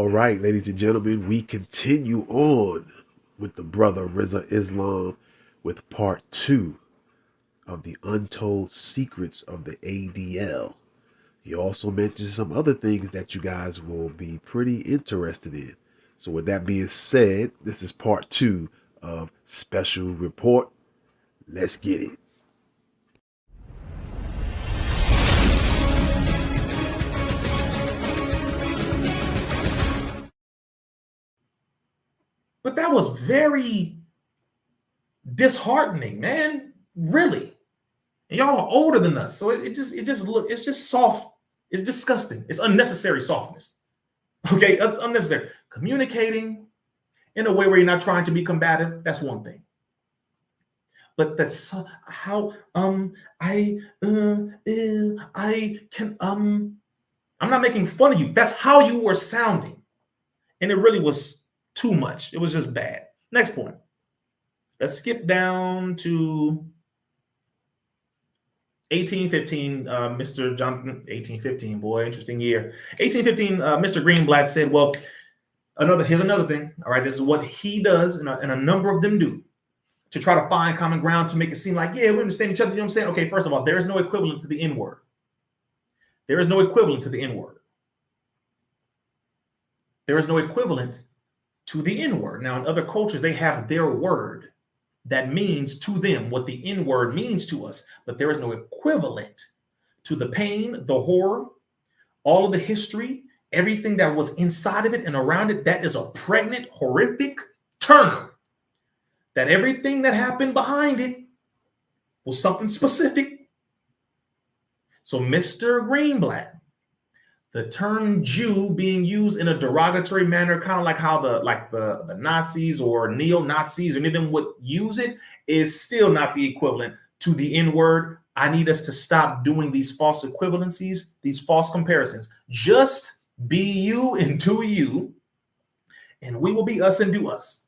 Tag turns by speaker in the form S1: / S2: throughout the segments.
S1: All right, ladies and gentlemen, we continue on with the brother Rizza Islam with part 2 of the Untold Secrets of the ADL. He also mentioned some other things that you guys will be pretty interested in. So with that being said, this is part 2 of Special Report. Let's get it.
S2: But that was very disheartening, man. Really. And y'all are older than us. So it's just soft. It's disgusting. It's unnecessary softness. Okay, that's unnecessary. Communicating in a way where you're not trying to be combative, that's one thing. But that's how I can I'm not making fun of you. That's how you were sounding. And it really was too much. It was just bad. Next point. Let's skip down to 1815, Mr. Jonathan, 1815, boy, interesting year. 1815, Mr. Greenblatt said, well, here's another thing. All right, this is what he does, and a number of them do, to try to find common ground to make it seem like, yeah, we understand each other. You know what I'm saying? Okay, first of all, there is no equivalent to the N-word. There is no equivalent to the N-word. There is no equivalent to the N-word. Now, in other cultures, they have their word that means to them what the N-word means to us, but there is no equivalent to the pain, the horror, all of the history, everything that was inside of it and around it. That is a pregnant, horrific term. That everything that happened behind it was something specific. So Mr. Greenblatt, the term Jew being used in a derogatory manner, kind of like how the Nazis or neo-Nazis or any of them would use it, is still not the equivalent to the N-word. I need us to stop doing these false equivalencies, these false comparisons. Just be you and do you, and we will be us and do us.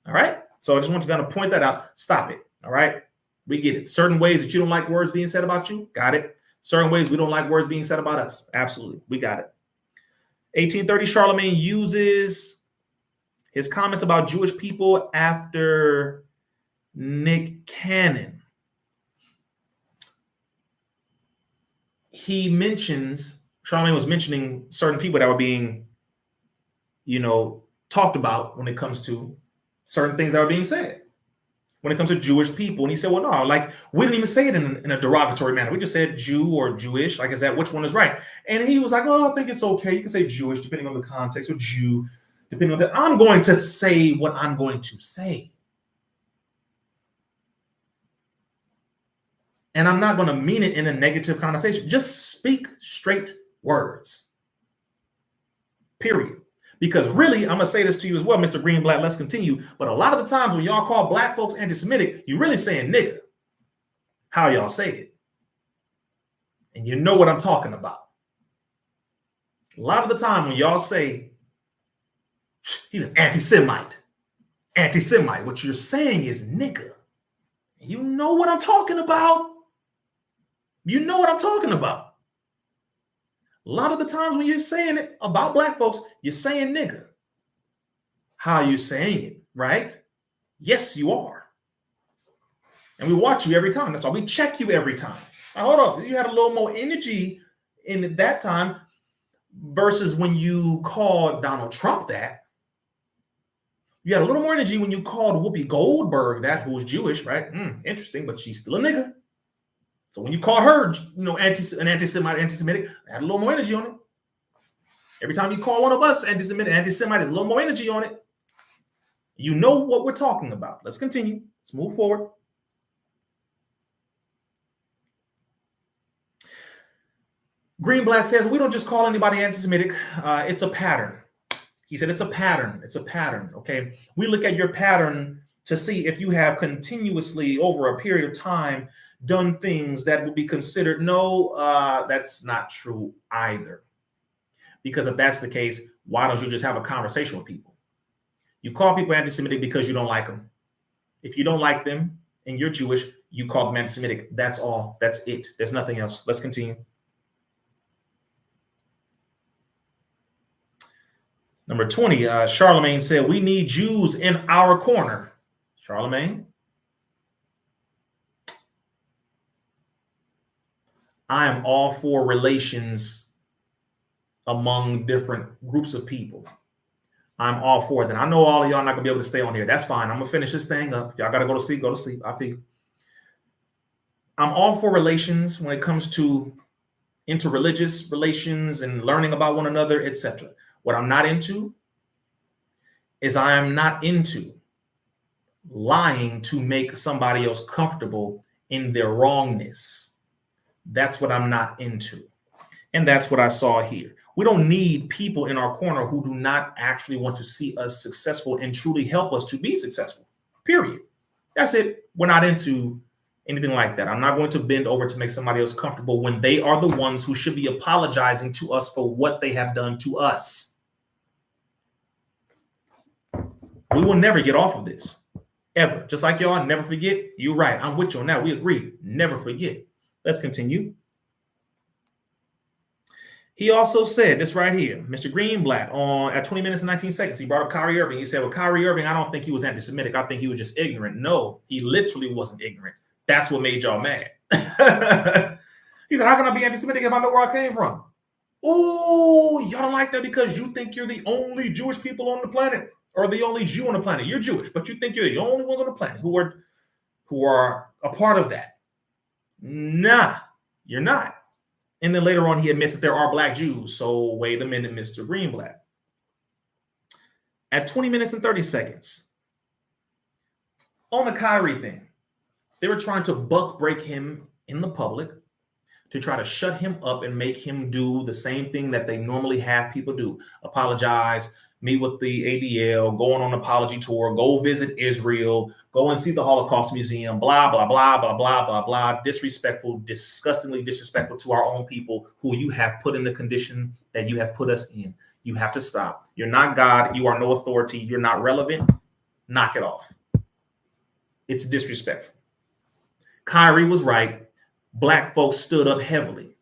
S2: All right? So I just want to kind of point that out. Stop it. All right? We get it. Certain ways that you don't like words being said about you, got it. Certain ways we don't like words being said about us. Absolutely. We got it. 1830, Charlemagne uses his comments about Jewish people after Nick Cannon. Charlemagne was mentioning certain people that were being, talked about when it comes to certain things that were being said. When it comes to Jewish people. And he said, well, no, we didn't even say it in a derogatory manner. We just said Jew or Jewish. Is that which one is right? And he was like, well, I think it's okay. You can say Jewish depending on the context, or Jew depending on I'm going to say what I'm going to say. And I'm not going to mean it in a negative connotation. Just speak straight words. Period. Because really, I'm going to say this to you as well, Mr. Greenblatt, let's continue. But a lot of the times when y'all call black folks anti-Semitic, you're really saying nigga. How y'all say it. And you know what I'm talking about. A lot of the time when y'all say, he's an anti-Semite, what you're saying is nigga. You know what I'm talking about. You know what I'm talking about. A lot of the times when you're saying it about black folks, you're saying nigga. How are you saying it, right? Yes, you are. And we watch you every time. That's why we check you every time. Now, hold up. You had a little more energy in that time versus when you called Donald Trump that. You had a little more energy when you called Whoopi Goldberg that, who was Jewish, right? Interesting, but she's still a nigga. So when you call her, an anti-Semitic, I had a little more energy on it. Every time you call one of us anti-Semite, there's a little more energy on it. You know what we're talking about. Let's continue. Let's move forward. Greenblatt says, we don't just call anybody anti-Semitic. It's a pattern. He said, it's a pattern. It's a pattern. Okay. We look at your pattern to see if you have continuously over a period of time done things that would be considered. No, that's not true either. Because if that's the case, why don't you just have a conversation with people? You call people anti-Semitic because you don't like them. If you don't like them and you're Jewish, you call them anti-Semitic. That's all. That's it. There's nothing else. Let's continue. Number 20, Charlemagne said, we need Jews in our corner. Charlemagne, I am all for relations among different groups of people. I'm all for that. I know all of y'all not gonna be able to stay on here. That's fine. I'm gonna finish this thing up. Y'all gotta go to sleep. Go to sleep. I feel. I'm all for relations when it comes to interreligious relations and learning about one another, etc. What I'm not into is I am not into lying to make somebody else comfortable in their wrongness. That's what I'm not into. And that's what I saw here. We don't need people in our corner who do not actually want to see us successful and truly help us to be successful. Period. That's it. We're not into anything like that. I'm not going to bend over to make somebody else comfortable when they are the ones who should be apologizing to us for what they have done to us. We will never get off of this, ever. Just like y'all never forget. You're right. I'm with you on that. We agree. Never forget. Let's continue. He also said this right here, Mr. Greenblatt, at 20 minutes and 19 seconds, he brought up Kyrie Irving. He said, well, Kyrie Irving, I don't think he was anti-Semitic. I think he was just ignorant. No, he literally wasn't ignorant. That's what made y'all mad. He said, how can I be anti-Semitic if I know where I came from? Oh, y'all don't like that because you think you're the only Jewish people on the planet or the only Jew on the planet. You're Jewish, but you think you're the only ones on the planet who are a part of that. Nah, you're not. And then later on, he admits that there are black Jews. So wait a minute, Mr. Greenblatt. At 20 minutes and 30 seconds, on the Kyrie thing, they were trying to buck break him in the public to try to shut him up and make him do the same thing that they normally have people do. Apologize, meet with the ADL, go on an apology tour, go visit Israel, go and see the Holocaust Museum, blah, blah, blah, blah, blah, blah, blah. Disrespectful, disgustingly disrespectful to our own people who you have put in the condition that you have put us in. You have to stop. You're not God. You are no authority. You're not relevant. Knock it off. It's disrespectful. Kyrie was right. Black folks stood up heavily.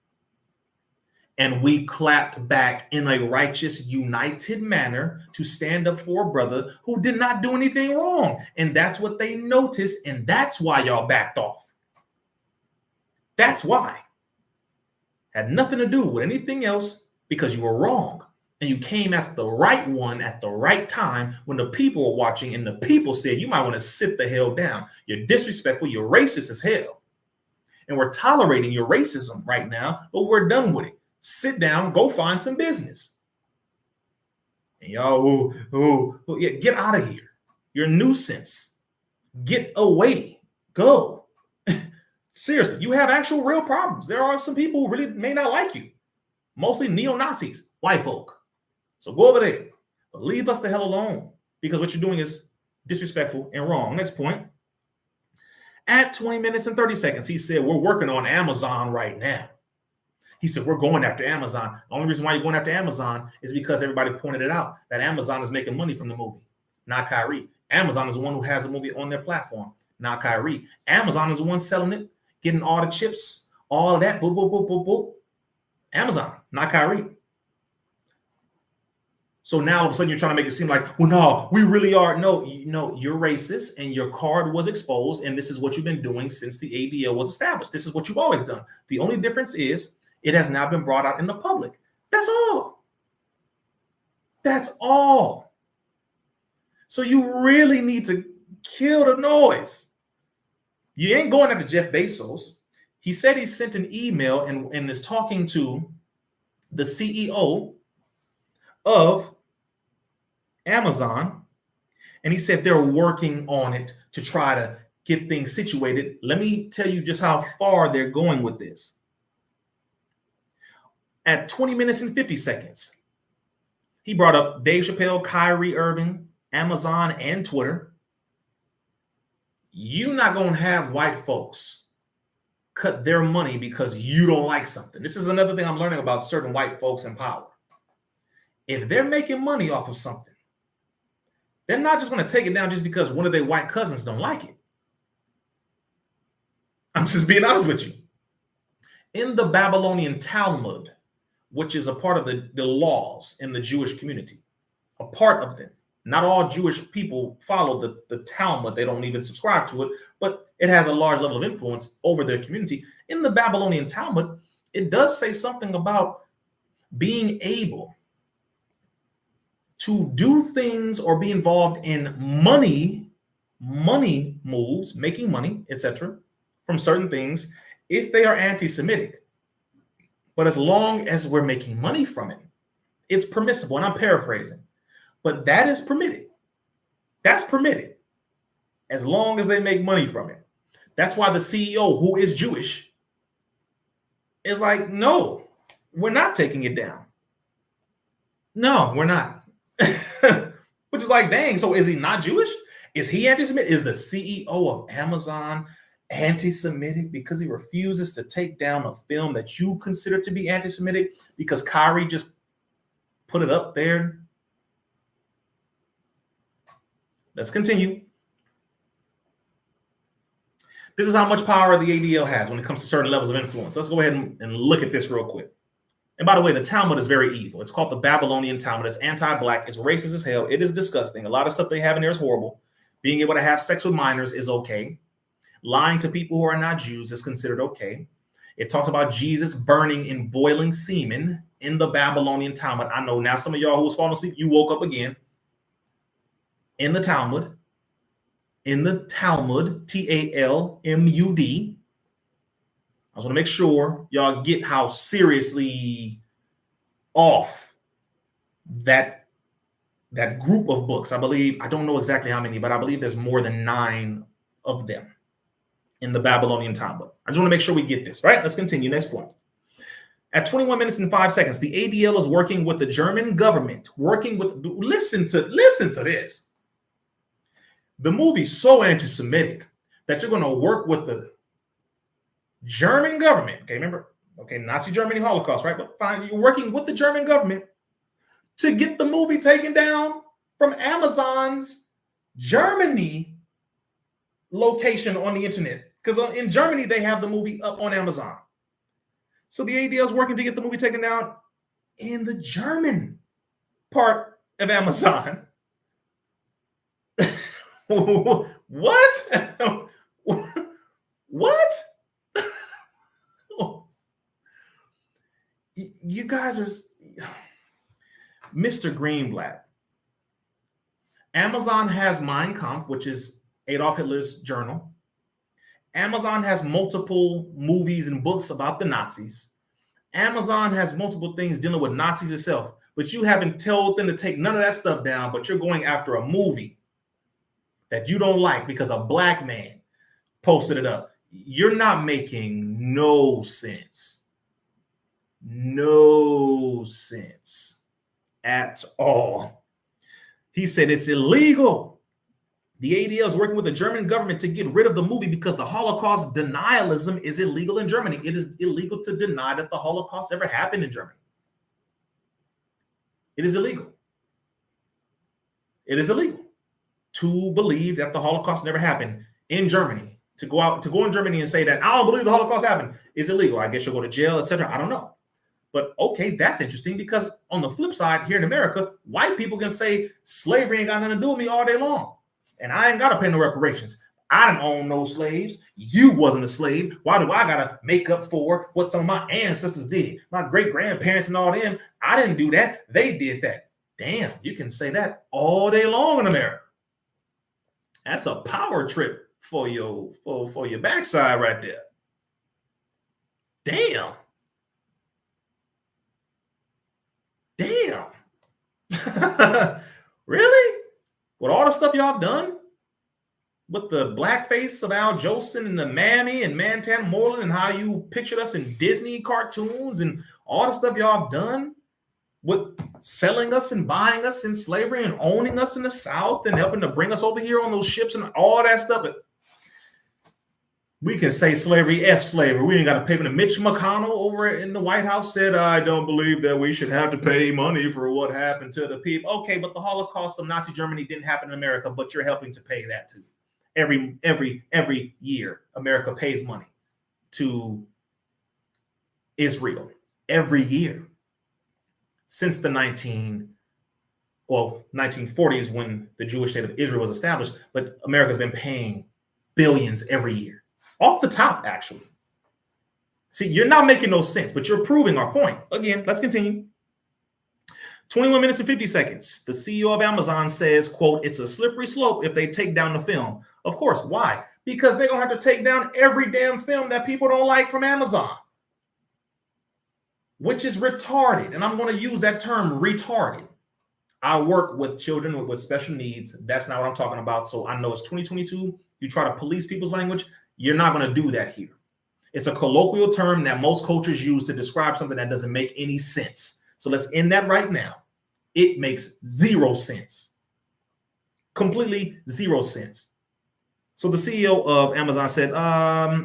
S2: And we clapped back in a righteous, united manner to stand up for a brother who did not do anything wrong. And that's what they noticed. And that's why y'all backed off. That's why. Had nothing to do with anything else because you were wrong. And you came at the right one at the right time when the people were watching and the people said, you might want to sit the hell down. You're disrespectful. You're racist as hell. And we're tolerating your racism right now, but we're done with it. Sit down, go find some business. And y'all, yeah, get out of here. You're a nuisance. Get away. Go. Seriously, you have actual real problems. There are some people who really may not like you. Mostly neo-Nazis, white folk. So go over there. But leave us the hell alone because what you're doing is disrespectful and wrong. Next point. At 20 minutes and 30 seconds, he said, we're working on Amazon right now. He said, we're going after Amazon. The only reason why you're going after Amazon is because everybody pointed it out that Amazon is making money from the movie, not Kyrie. Amazon is the one who has a movie on their platform, not Kyrie. Amazon is the one selling it, getting all the chips, all of that. Boop, boop, boop, boop, boop. Amazon, not Kyrie. So now all of a sudden you're trying to make it seem like, well, no, we really are. No, you're racist and your card was exposed. And this is what you've been doing since the ADL was established. This is what you've always done. The only difference is it has now been brought out in the public. That's all. That's all. So you really need to kill the noise. You ain't going after Jeff Bezos. He said he sent an email and is talking to the CEO of Amazon. And he said they're working on it to try to get things situated. Let me tell you just how far they're going with this. At 20 minutes and 50 seconds, he brought up Dave Chappelle, Kyrie Irving, Amazon, and Twitter. You're not going to have white folks cut their money because you don't like something. This is another thing I'm learning about certain white folks in power. If they're making money off of something, they're not just going to take it down just because one of their white cousins don't like it. I'm just being honest with you. In the Babylonian Talmud, which is a part of the laws in the Jewish community, a part of them. Not all Jewish people follow the Talmud. They don't even subscribe to it, but it has a large level of influence over their community. In the Babylonian Talmud, it does say something about being able to do things or be involved in money moves, making money, etc., from certain things if they are anti-Semitic. But as long as we're making money from it, it's permissible. And I'm paraphrasing, but that is permitted. That's permitted as long as they make money from it. That's why the CEO, who is Jewish, is like, no, we're not taking it down. No, we're not. Which is like, dang, so is he not Jewish? Is he anti-Semitic? Is the CEO of Amazon anti-Semitic because he refuses to take down a film that you consider to be anti-Semitic because Kyrie just put it up there? Let's continue. This is how much power the ADL has when it comes to certain levels of influence. Let's go ahead and look at this real quick. And by the way, the Talmud is very evil. It's called the Babylonian Talmud. It's anti-black. It's racist as hell. It is disgusting. A lot of stuff they have in there is horrible. Being able to have sex with minors is okay. Lying to people who are not Jews is considered okay. It talks about Jesus burning in boiling semen in the Babylonian Talmud. I know now some of y'all who was falling asleep, you woke up again. In the Talmud, Talmud, I just want to make sure y'all get how seriously off that group of books. I believe, I don't know exactly how many, but I believe there's more than 9 of them in the Babylonian Talmud. I just want to make sure we get this, right? Let's continue. Next point. At 21 minutes and 5 seconds, the ADL is working with the German government, listen to this. The movie's so anti-Semitic that you're going to work with the German government. Okay, remember? Okay, Nazi Germany, Holocaust, right? But fine, you're working with the German government to get the movie taken down from Amazon's Germany location on the internet. Because in Germany, they have the movie up on Amazon. So the ADL is working to get the movie taken down in the German part of Amazon. What? What? You guys are Mr. Greenblatt. Amazon has Mein Kampf, which is Adolf Hitler's journal. Amazon has multiple movies and books about the Nazis. Amazon has multiple things dealing with Nazis itself, but you haven't told them to take none of that stuff down, but you're going after a movie that you don't like because a black man posted it up. You're not making no sense. No sense at all. He said it's illegal. The ADL is working with the German government to get rid of the movie because the Holocaust denialism is illegal in Germany. It is illegal to deny that the Holocaust ever happened in Germany. It is illegal. It is illegal to believe that the Holocaust never happened in Germany. To go in Germany and say that I don't believe the Holocaust happened is illegal. I guess you'll go to jail, etc. I don't know. But okay, that's interesting because on the flip side, here in America, white people can say slavery ain't got nothing to do with me all day long. And I ain't got to pay no reparations. I didn't own no slaves. You wasn't a slave. Why do I got to make up for what some of my ancestors did? My great-grandparents and all them, I didn't do that. They did that. Damn, you can say that all day long in America. That's a power trip for your backside right there. Damn. Damn. Really? With all the stuff y'all done? With the blackface of Al Jolson and the Mammy and Mantan Moreland and how you pictured us in Disney cartoons and all the stuff y'all have done with selling us and buying us in slavery and owning us in the South and helping to bring us over here on those ships and all that stuff. But we can say slavery, F slavery. We ain't got to pay. Mitch McConnell over in the White House said, I don't believe that we should have to pay money for what happened to the people. Okay, but the Holocaust of Nazi Germany didn't happen in America, but you're helping to pay that too. Every year, America pays money to Israel. Every year. Since the 1940s, well, 1940s when the Jewish state of Israel was established, but America's been paying billions every year. Off the top, actually. See, you're not making no sense, but you're proving our point. Again, let's continue. 21 minutes and 50 seconds. The CEO of Amazon says, quote, it's a slippery slope if they take down the film. Of course. Why? Because they're going to have to take down every damn film that people don't like from Amazon, which is retarded. And I'm going to use that term, retarded. I work with children with special needs. That's not what I'm talking about. So I know it's 2022. You try to police people's language. You're not going to do that here. It's a colloquial term that most cultures use to describe something that doesn't make any sense. So let's end that right now. It makes zero sense. Completely zero sense. So the CEO of Amazon said,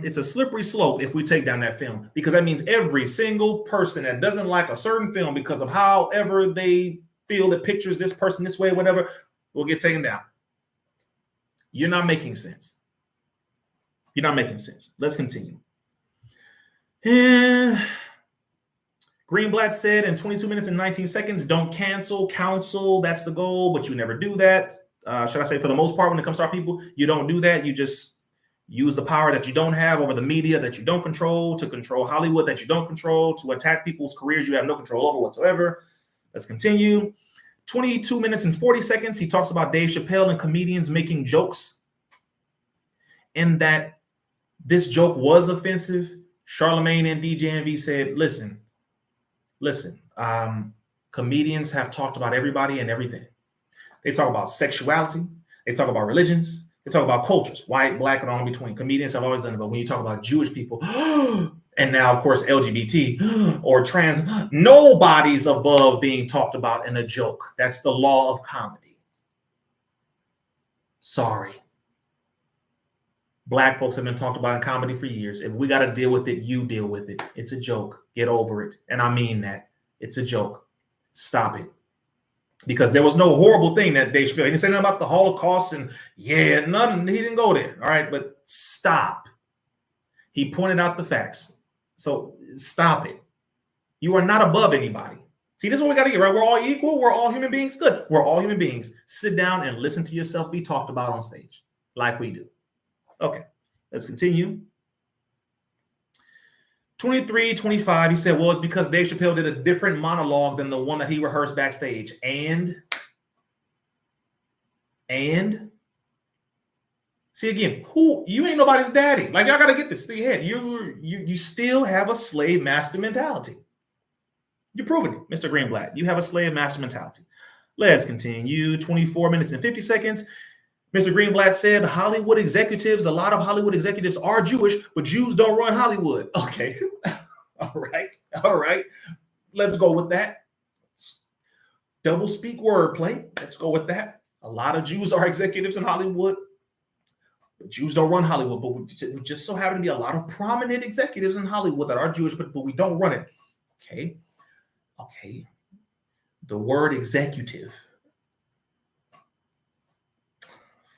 S2: it's a slippery slope if we take down that film, because that means every single person that doesn't like a certain film because of however they feel it pictures this person this way, whatever, will get taken down. You're not making sense. You're not making sense. Let's continue. And Greenblatt said in 22 minutes and 19 seconds, don't cancel, counsel. That's the goal, but you never do that. Should I say, for the most part, when it comes to our people, you don't do that. You just use the power that you don't have over the media that you don't control to control Hollywood that you don't control, to attack people's careers you have no control over whatsoever. Let's continue. 22 minutes and 40 seconds. He talks about Dave Chappelle and comedians making jokes, and that this joke was offensive. Charlemagne and DJMV said, listen, comedians have talked about everybody and everything. They talk about sexuality. They talk about religions. They talk about cultures, white, black, and all in between. Comedians have always done it. But when you talk about Jewish people, and now, of course, LGBT or trans, nobody's above being talked about in a joke. That's the law of comedy. Sorry. Black folks have been talked about in comedy for years. If we got to deal with it, you deal with it. It's a joke. Get over it. And I mean that. It's a joke. Stop it. Because there was no horrible thing that Dave Chappelle. He didn't say nothing about the Holocaust and nothing. He didn't go there. All right. But stop. He pointed out the facts. So stop it. You are not above anybody. See, this is what we got to get, right? We're all equal. We're all human beings. Good. We're all human beings. Sit down and listen to yourself be talked about on stage like we do. Okay, let's continue. 23:25, he said, well, it's because Dave Chappelle did a different monologue than the one that he rehearsed backstage. And see, again, you ain't nobody's daddy. Like, y'all got to get this through your head. You still have a slave master mentality. You're proving it, Mr. Greenblatt. You have a slave master mentality. Let's continue. 24 minutes and 50 seconds. Mr. Greenblatt said Hollywood executives, a lot of Hollywood executives are Jewish, but Jews don't run Hollywood. Okay. All right. Let's go with that. Double speak wordplay. Let's go with that. A lot of Jews are executives in Hollywood, but Jews don't run Hollywood. But we just so happen to be a lot of prominent executives in Hollywood that are Jewish, but we don't run it. Okay. The word executive.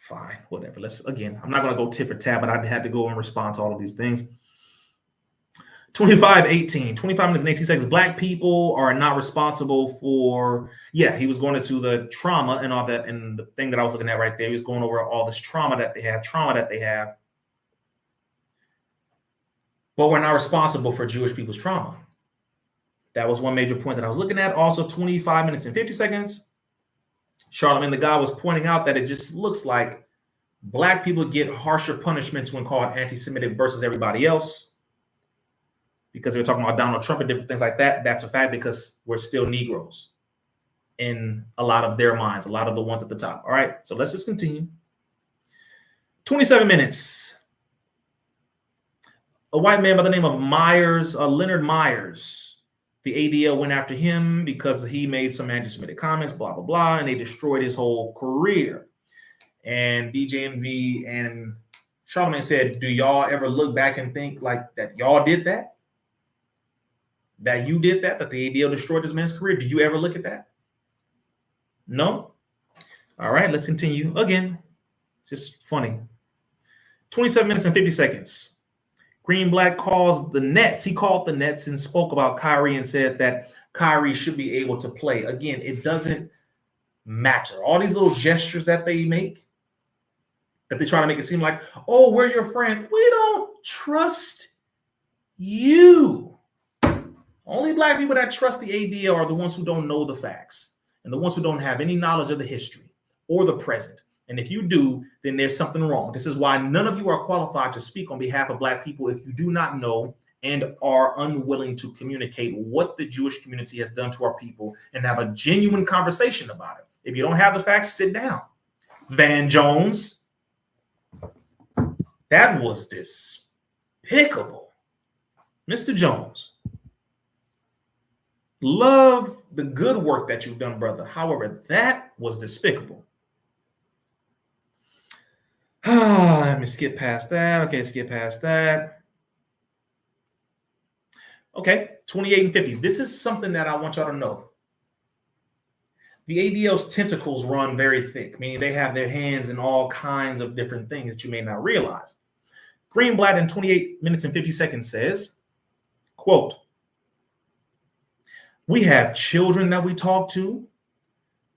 S2: Fine, whatever. I'm not going to go tit for tat, but I had to go and respond to all of these things. 25:18, 25 minutes and 18 seconds. Black people are not responsible for, he was going into the trauma and all that. And the thing that I was looking at right there, he was going over all this trauma that they have. But we're not responsible for Jewish people's trauma. That was one major point that I was looking at. Also, 25 minutes and 50 seconds. Charlemagne the God was pointing out that it just looks like Black people get harsher punishments when called anti-Semitic versus everybody else, because they were talking about Donald Trump and different things like that. That's a fact, because we're still Negroes in a lot of their minds, a lot of the ones at the top. All right, so let's just continue. 27 minutes. A white man by the name of Leonard Myers. The ADL went after him because he made some anti-Semitic comments, blah, blah, blah, and they destroyed his whole career. And DJMV and Charlemagne said, do y'all ever look back and think like that y'all did that? That you did that the ADL destroyed this man's career? Do you ever look at that? No? All right, let's continue. Again, it's just funny. 27 minutes and 50 seconds. Greenblatt calls the Nets. He called the Nets and spoke about Kyrie and said that Kyrie should be able to play. Again, it doesn't matter. All these little gestures that they make, that they try to make it seem like, oh, we're your friends. We don't trust you. Only black people that trust the ADL are the ones who don't know the facts and the ones who don't have any knowledge of the history or the present. And if you do, then there's something wrong. This is why none of you are qualified to speak on behalf of black people if you do not know and are unwilling to communicate what the Jewish community has done to our people and have a genuine conversation about it. If you don't have the facts, sit down. Van Jones, that was despicable. Mr. Jones, love the good work that you've done, brother. However, that was despicable. Let me skip past that. Okay, skip past that. Okay, 28 and 50. This is something that I want y'all to know. The ADL's tentacles run very thick, meaning they have their hands in all kinds of different things that you may not realize. Greenblatt in 28 minutes and 50 seconds says, quote, we have children that we talk to.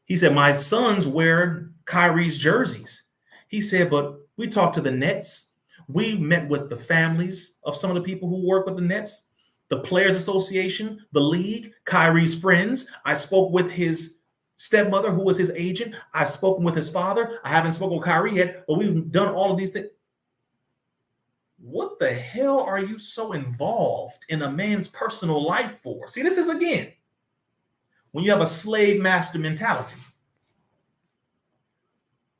S2: He said, my sons wear Kyrie's jerseys. He said, but we talked to the Nets. We met with the families of some of the people who work with the Nets, the Players Association, the league, Kyrie's friends. I spoke with his stepmother, who was his agent. I've spoken with his father. I haven't spoken with Kyrie yet, but we've done all of these things. What the hell are you so involved in a man's personal life for? See, this is, again, when you have a slave master mentality.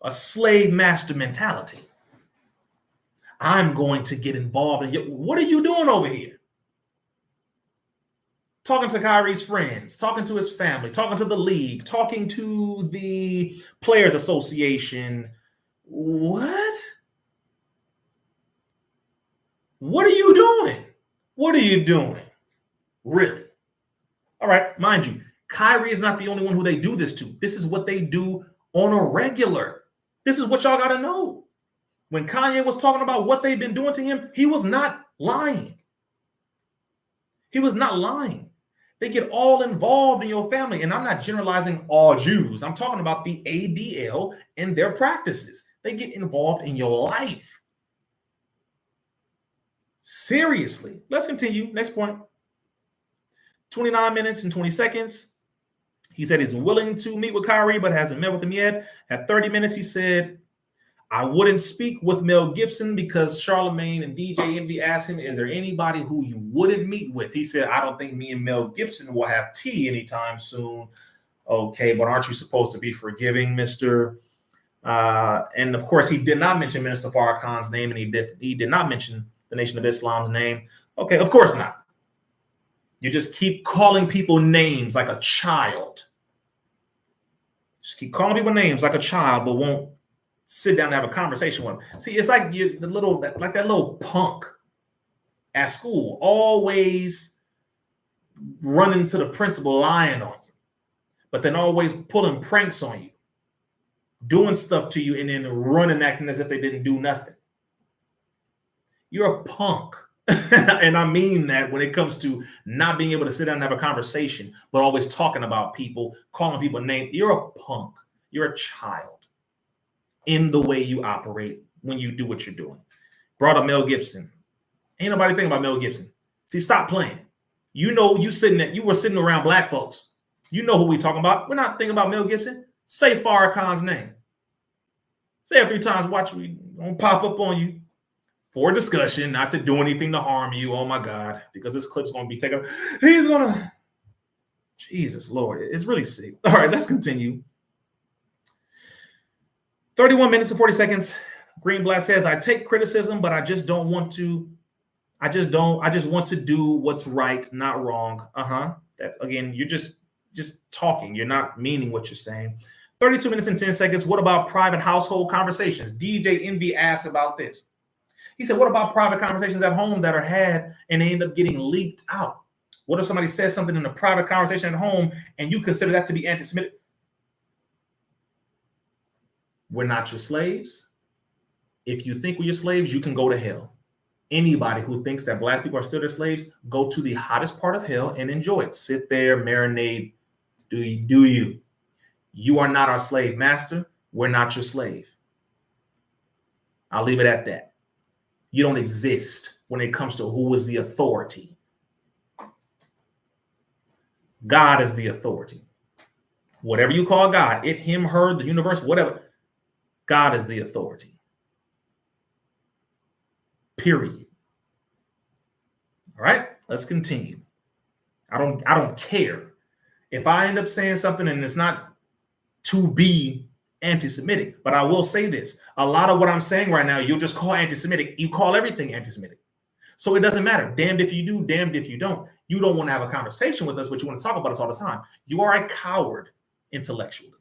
S2: A slave master mentality. I'm going to get involved in your, what are you doing over here? Talking to Kyrie's friends, talking to his family, talking to the league, talking to the Players Association. What? What are you doing? What are you doing? Really? All right, mind you, Kyrie is not the only one who they do this to. This is what they do on a regular. This is what y'all got to know. When Kanye was talking about what they've been doing to him, he was not lying. He was not lying. They get all involved in your family. And I'm not generalizing all Jews. I'm talking about the ADL and their practices. They get involved in your life. Seriously. Let's continue. Next point. 29 minutes and 20 seconds. He said he's willing to meet with Kyrie, but hasn't met with him yet. At 30 minutes, he said, I wouldn't speak with Mel Gibson because Charlemagne and DJ Envy asked him, is there anybody who you wouldn't meet with? He said, I don't think me and Mel Gibson will have tea anytime soon. Okay, but aren't you supposed to be forgiving, Mr. And of course, he did not mention Minister Farrakhan's name, and he did not mention the Nation of Islam's name. Okay, of course not. You just keep calling people names like a child. Just keep calling people names like a child, but won't sit down and have a conversation with them. See, it's like that little punk at school, always running to the principal, lying on you, but then always pulling pranks on you, doing stuff to you, and then running, acting as if they didn't do nothing. You're a punk. And I mean that when it comes to not being able to sit down and have a conversation, but always talking about people, calling people names. You're a punk. You're a child in the way you operate when you do what you're doing. Brought up Mel Gibson. Ain't nobody thinking about Mel Gibson. See, stop playing. You know, you were sitting around black folks. You know who we talking about. We're not thinking about Mel Gibson. Say Farrakhan's name. Say it 3 times. Watch me. Gonna pop up on you. For discussion, not to do anything to harm you. Oh my God, because this clip's going to be taken. He's going to, Jesus Lord, it's really sick. All right, let's continue. 31 minutes and 40 seconds. Greenblatt says, I take criticism, but I just don't want to. I just want to do what's right, not wrong. That's, again, you're just talking. You're not meaning what you're saying. 32 minutes and 10 seconds. What about private household conversations? DJ Envy asked about this. He said, what about private conversations at home that are had and they end up getting leaked out? What if somebody says something in a private conversation at home and you consider that to be anti-Semitic? We're not your slaves. If you think we're your slaves, you can go to hell. Anybody who thinks that black people are still their slaves, go to the hottest part of hell and enjoy it. Sit there, marinate. Do you? You are not our slave master. We're not your slave. I'll leave it at that. You don't exist when it comes to who is the authority. God is the authority. Whatever you call God, it, him, her, the universe, whatever, God is the authority. Period. All right, let's continue. I don't care if I end up saying something and it's not to be anti-Semitic, but I will say this. A lot of what I'm saying right now, you'll just call anti-Semitic. You call everything anti-Semitic. So it doesn't matter. Damned if you do, damned if you don't. You don't want to have a conversation with us, but you want to talk about us all the time. You are a coward intellectually.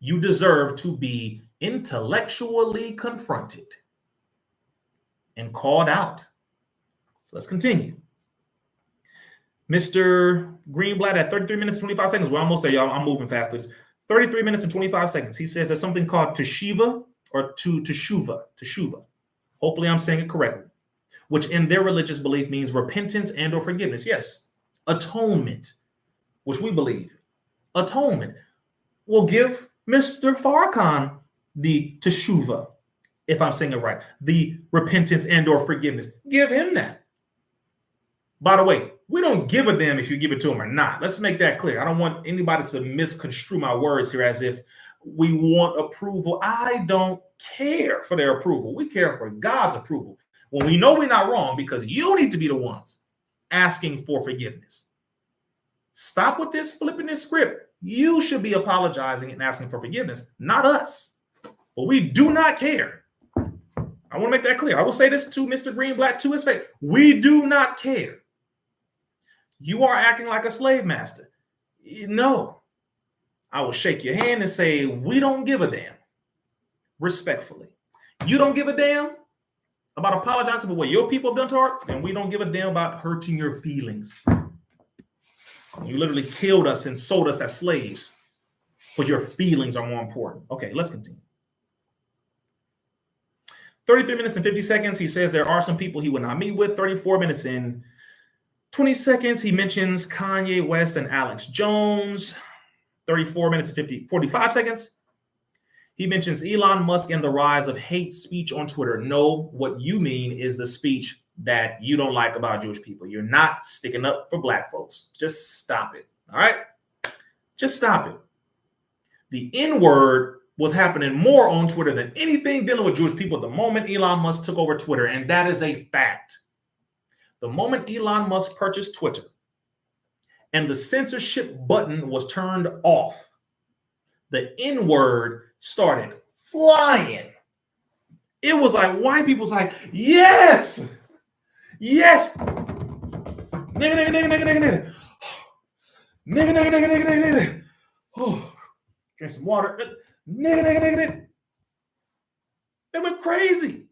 S2: You deserve to be intellectually confronted and called out. So let's continue. Mr. Greenblatt at 33 minutes, 25 seconds. We're almost there, y'all. I'm moving faster. 33 minutes and 25 seconds. He says there's something called teshuva or teshuva. Hopefully I'm saying it correctly, which in their religious belief means repentance and or forgiveness. Yes, atonement, which we believe. Atonement. We'll give Mr. Farrakhan the teshuva, if I'm saying it right, the repentance and or forgiveness. Give him that. By the way, we don't give a damn if you give it to him or not. Let's make that clear. I don't want anybody to misconstrue my words here as if we want approval. I don't care for their approval. We care for God's approval. When we know we're not wrong, because you need to be the ones asking for forgiveness. Stop with this flipping this script. You should be apologizing and asking for forgiveness, not us. But we do not care. I want to make that clear. I will say this to Mr. Greenblatt to his face. We do not care. You are acting like a slave master. No. I will shake your hand and say, we don't give a damn. Respectfully. You don't give a damn about apologizing for what your people have done to her, and we don't give a damn about hurting your feelings. You literally killed us and sold us as slaves, but your feelings are more important. Okay, let's continue. 33 minutes and 50 seconds. He says there are some people he would not meet with. 34 minutes and 20 seconds. He mentions Kanye West and Alex Jones. 34 minutes and 45 seconds. He mentions Elon Musk and the rise of hate speech on Twitter. No, what you mean is the speech that you don't like about Jewish people. You're not sticking up for black folks. Just stop it. All right? Just stop it. The N-word was happening more on Twitter than anything dealing with Jewish people the moment Elon Musk took over Twitter. And that is a fact. The moment Elon Musk purchased Twitter and the censorship button was turned off, the N-word started flying. It was like white people's like, yes, yes, nigga, nigga, nigga, nigga, nigga, nigga, nigga, nigga, nigga, nigga, nigga. Oh, drink some water, nigga, nigga, nigga, nigga. They went crazy.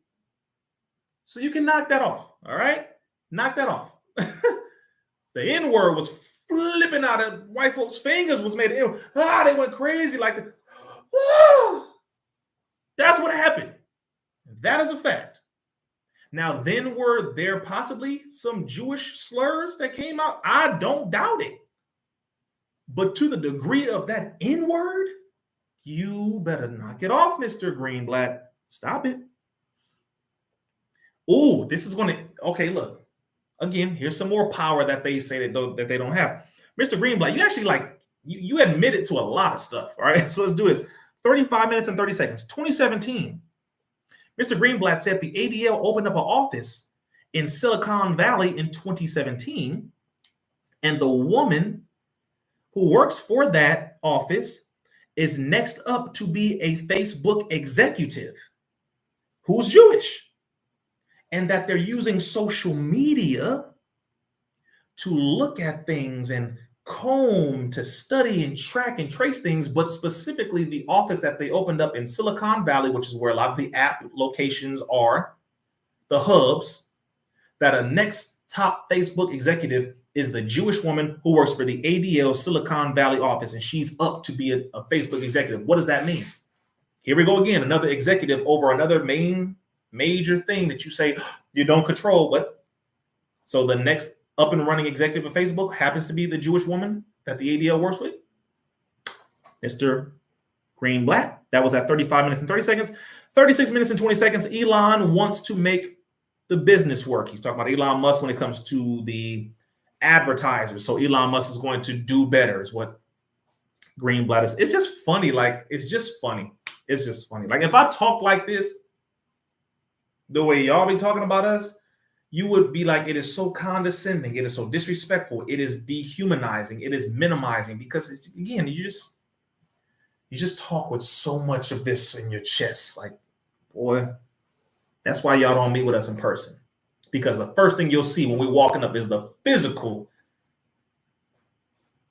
S2: So you can knock that off, all right? Knock that off. The N-word was flipping out of white folks' fingers was made. They went crazy like the. That's what happened. That is a fact. Now, then were there possibly some Jewish slurs that came out? I don't doubt it. But to the degree of that N-word, you better knock it off, Mr. Greenblatt. Stop it. Oh, this is going to. Okay, look. Again, here's some more power that they say that they don't have. Mr. Greenblatt, you actually you admitted to a lot of stuff. All right, so let's do this. 35 minutes and 30 seconds. 2017. Mr. Greenblatt said the ADL opened up an office in Silicon Valley in 2017. And the woman who works for that office is next up to be a Facebook executive who's Jewish. And that they're using social media to look at things and comb, to study and track and trace things, but specifically the office that they opened up in Silicon Valley, which is where a lot of the app locations are, the hubs, that a next top Facebook executive is the Jewish woman who works for the ADL Silicon Valley office, and she's up to be a Facebook executive. What does that mean? Here we go again, another executive over another major thing that you say you don't control. But so the next up and running executive of Facebook happens to be the Jewish woman that the ADL works with. Mr. Greenblatt. That was at 35 minutes and 30 seconds. 36 minutes and 20 seconds. Elon wants to make the business work. He's talking about Elon Musk when it comes to the advertisers. So Elon Musk is going to do better, is what Greenblatt is. It's just funny. Like, it's just funny. It's just funny. Like, if I talk like this, the way y'all be talking about us, you would be like, it is so condescending. It is so disrespectful. It is dehumanizing. It is minimizing, because it's, again, you just talk with so much of this in your chest. Like, boy, that's why y'all don't meet with us in person, because the first thing you'll see when we're walking up is the physical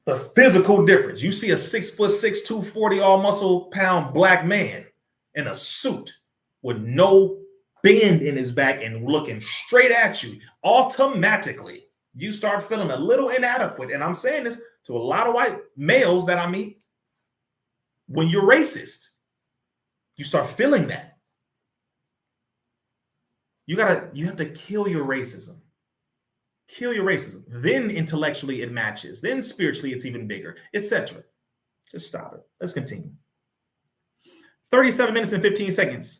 S2: difference. You see a 6'6", 240 all muscle pound black man in a suit with no bend in his back and looking straight at you. Automatically, you start feeling a little inadequate. And I'm saying this to a lot of white males that I meet. When you're racist, you start feeling that. You have to kill your racism. Kill your racism. Then intellectually it matches. Then spiritually it's even bigger, etc. Just stop it. Let's continue. 37 minutes and 15 seconds.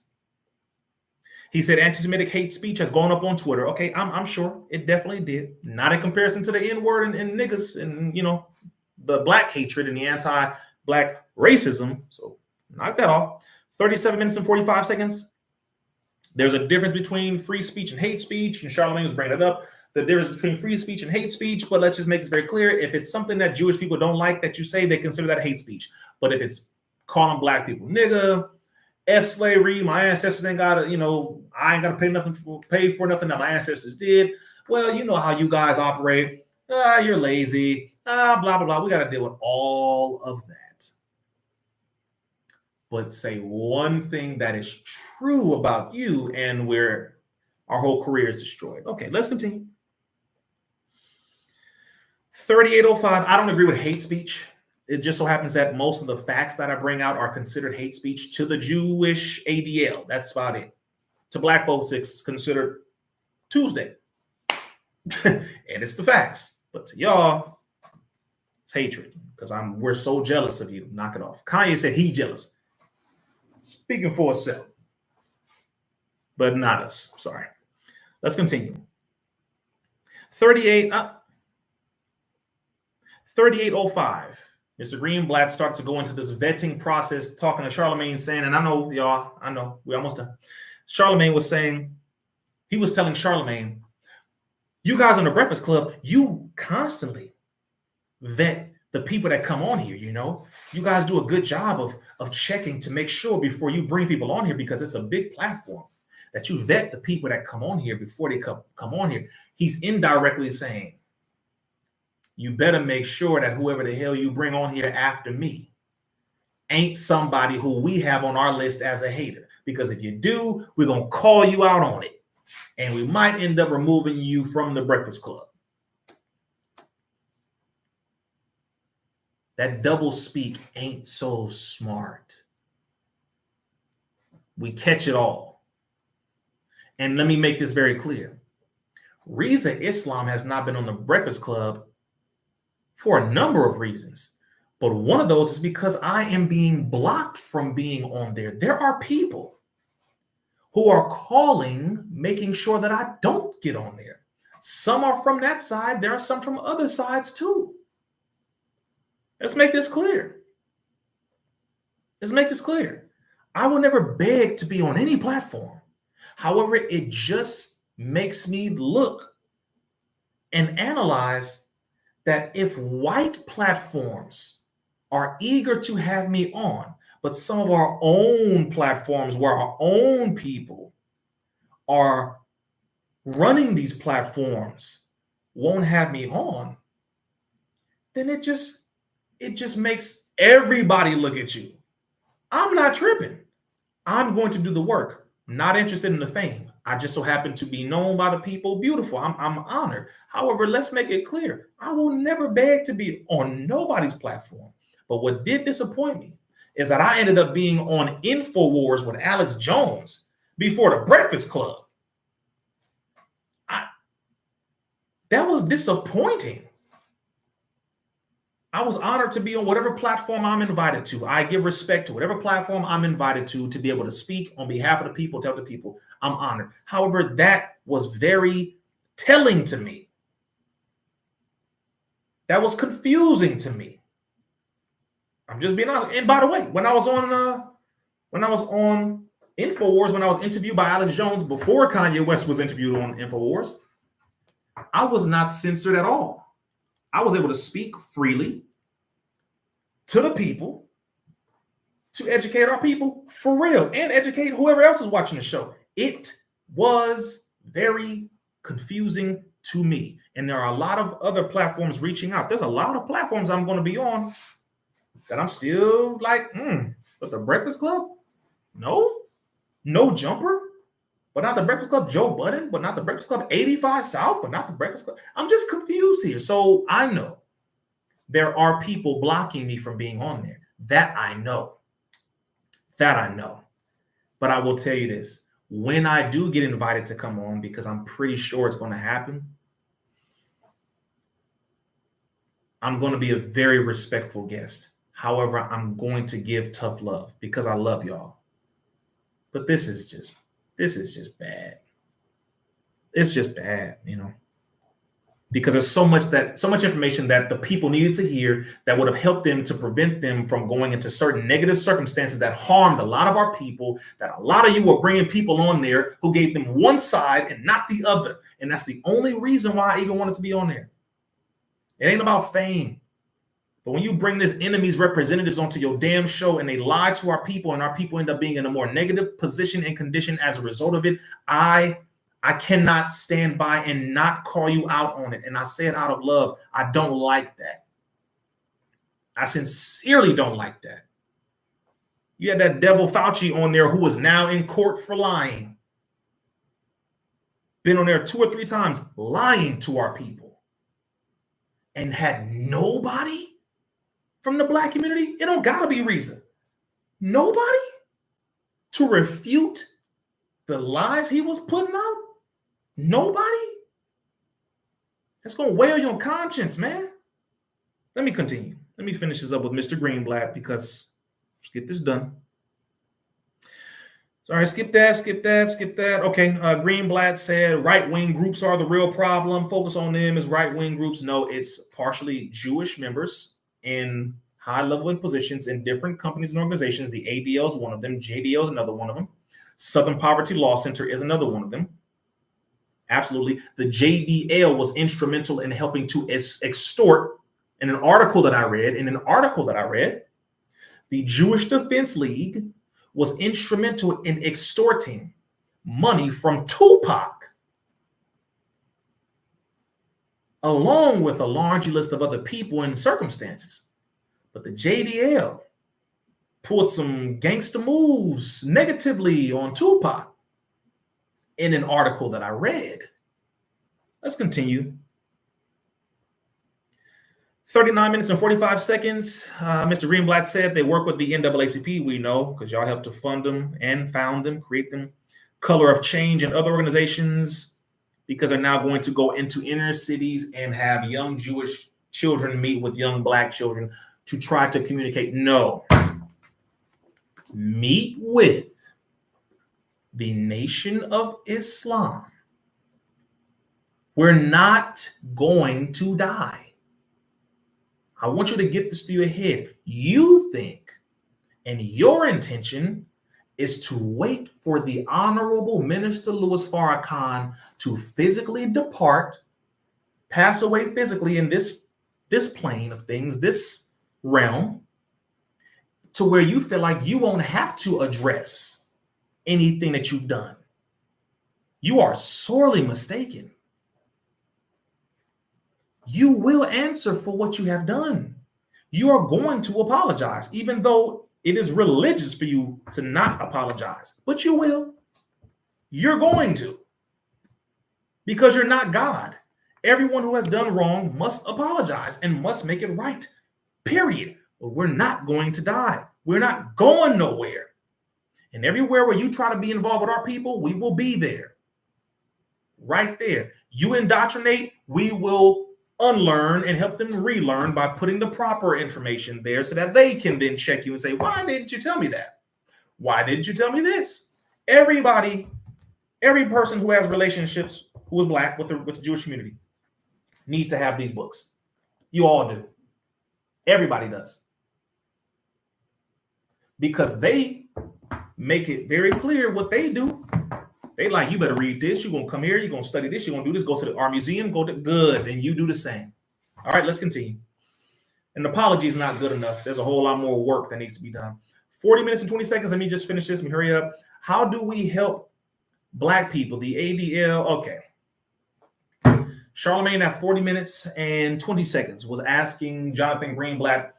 S2: He said anti-Semitic hate speech has gone up on Twitter. Okay, I'm sure it definitely did. Not in comparison to the N-word and niggas and, you know, the black hatred and the anti-black racism. So knock that off. 37 minutes and 45 seconds. There's a difference between free speech and hate speech. And Charlamagne was bringing it up. The difference between free speech and hate speech. But let's just make this very clear. If it's something that Jewish people don't like that you say, they consider that hate speech. But if it's calling black people nigga, F slavery, my ancestors ain't got to, you know, I ain't got to pay for nothing that my ancestors did. Well, you know how you guys operate. You're lazy. Blah, blah, blah. We got to deal with all of that. But say one thing that is true about you and where our whole career is destroyed. Okay, let's continue. 3805, I don't agree with hate speech. It just so happens that most of the facts that I bring out are considered hate speech to the Jewish ADL. That's about it. To black folks, it's considered Tuesday. And it's the facts. But to y'all, it's hatred, because we're so jealous of you. Knock it off. Kanye said he jealous. Speaking for itself. But not us. Sorry. Let's continue. 3805. Mr. Greenblatt starts to go into this vetting process, talking to Charlamagne, saying, and I know, y'all, I know, we almost done. Charlamagne was saying, he was telling Charlamagne, you guys on the Breakfast Club, you constantly vet the people that come on here, you know. You guys do a good job of checking to make sure before you bring people on here, because it's a big platform, that you vet the people that come on here before they come on here. He's indirectly saying, you better make sure that whoever the hell you bring on here after me ain't somebody who we have on our list as a hater. Because if you do, we're going to call you out on it. And we might end up removing you from the Breakfast Club. That double speak ain't so smart. We catch it all. And let me make this very clear. Rizza Islam has not been on the Breakfast Club for a number of reasons. But one of those is because I am being blocked from being on there. There are people who are calling, making sure that I don't get on there. Some are from that side. There are some from other sides too. Let's make this clear. Let's make this clear. I will never beg to be on any platform. However, it just makes me look and analyze that if white platforms are eager to have me on, but some of our own platforms where our own people are running these platforms won't have me on, then it just makes everybody look at you. I'm not tripping. I'm going to do the work. Not interested in the fame. I just so happen to be known by the people. Beautiful. I'm honored. However, let's make it clear. I will never beg to be on nobody's platform. But what did disappoint me is that I ended up being on InfoWars with Alex Jones before the Breakfast Club. That was disappointing. I was honored to be on whatever platform I'm invited to. I give respect to whatever platform I'm invited to be able to speak on behalf of the people, tell the people I'm honored. However, that was very telling to me. That was confusing to me. I'm just being honest. And by the way, when I was on InfoWars, when I was interviewed by Alex Jones before Kanye West was interviewed on InfoWars, I was not censored at all. I was able to speak freely to the people, to educate our people for real, and educate whoever else is watching the show. It was very confusing to me. And there are a lot of other platforms reaching out. There's a lot of platforms I'm going to be on that I'm still like, but the Breakfast Club? No Jumper? But not the Breakfast Club. Joe Budden? But not the Breakfast Club. 85 South? But not the Breakfast Club. I'm just confused here. So I know there are people blocking me from being on there. That I know. But I will tell you this. When I do get invited to come on, because I'm pretty sure it's going to happen, I'm going to be a very respectful guest. However, I'm going to give tough love because I love y'all. But this is just bad. It's just bad, because there's so much information that the people needed to hear that would have helped them to prevent them from going into certain negative circumstances that harmed a lot of our people, that a lot of you were bringing people on there who gave them one side and not the other. And that's the only reason why I even wanted to be on there. It ain't about fame. But when you bring this enemy's representatives onto your damn show and they lie to our people and our people end up being in a more negative position and condition as a result of it, I cannot stand by and not call you out on it. And I say it out of love. I don't like that. I sincerely don't like that. You had that devil Fauci on there who is now in court for lying. Been on there 2 or 3 times lying to our people. And had nobody from the Black community, it don't gotta be Rizza. Nobody to refute the lies he was putting out? Nobody? That's gonna weigh on your conscience, man. Let me continue. Let me finish this up with Mr. Greenblatt because let's get this done. Sorry, skip that. Okay, Greenblatt said right-wing groups are the real problem. Focus on them as right-wing groups. No, it's partially Jewish members in high-level positions in different companies and organizations. The ADL is one of them. JDL is another one of them. Southern Poverty Law Center is another one of them. Absolutely. The JDL was instrumental in helping to extort. In an article that I read, the Jewish Defense League was instrumental in extorting money from Tupac, along with a large list of other people and circumstances. But the JDL pulled some gangster moves negatively on Tupac in an article that I read. Let's continue. 39 minutes and 45 seconds. Mr. Greenblatt said they work with the NAACP. We know because y'all helped to fund them and found them, create them. Color of Change and other organizations, because they're now going to go into inner cities and have young Jewish children meet with young Black children to try to communicate. No. Meet with the Nation of Islam. We're not going to die. I want you to get this through your head. You think, and your intention is to wait for the Honorable Minister Louis Farrakhan to physically depart, pass away physically in this plane of things, this realm, to where you feel like you won't have to address anything that you've done. You are sorely mistaken. You will answer for what you have done. You are going to apologize, even though it is religious for you to not apologize, but you will. You're going to, because you're not God. Everyone who has done wrong must apologize and must make it right, period. But we're not going to die. We're not going nowhere. And everywhere where you try to be involved with our people, we will be there. Right there. You indoctrinate, we will unlearn and help them relearn by putting the proper information there so that they can then check you and say, why didn't you tell me that? Why didn't you tell me this? Everybody, every person who has relationships who is Black with the Jewish community needs to have these books. You all do. Everybody does. Because they make it very clear what they do. They like, you better read this. You're going to come here. You're going to study this. You're going to do this. Go to our museum. Go to good. And you do the same. All right, let's continue. An apology is not good enough. There's a whole lot more work that needs to be done. 40 minutes and 20 seconds. Let me just finish this. Let me hurry up. How do we help Black people? The ADL. Okay. Charlemagne at 40 minutes and 20 seconds was asking Jonathan Greenblatt,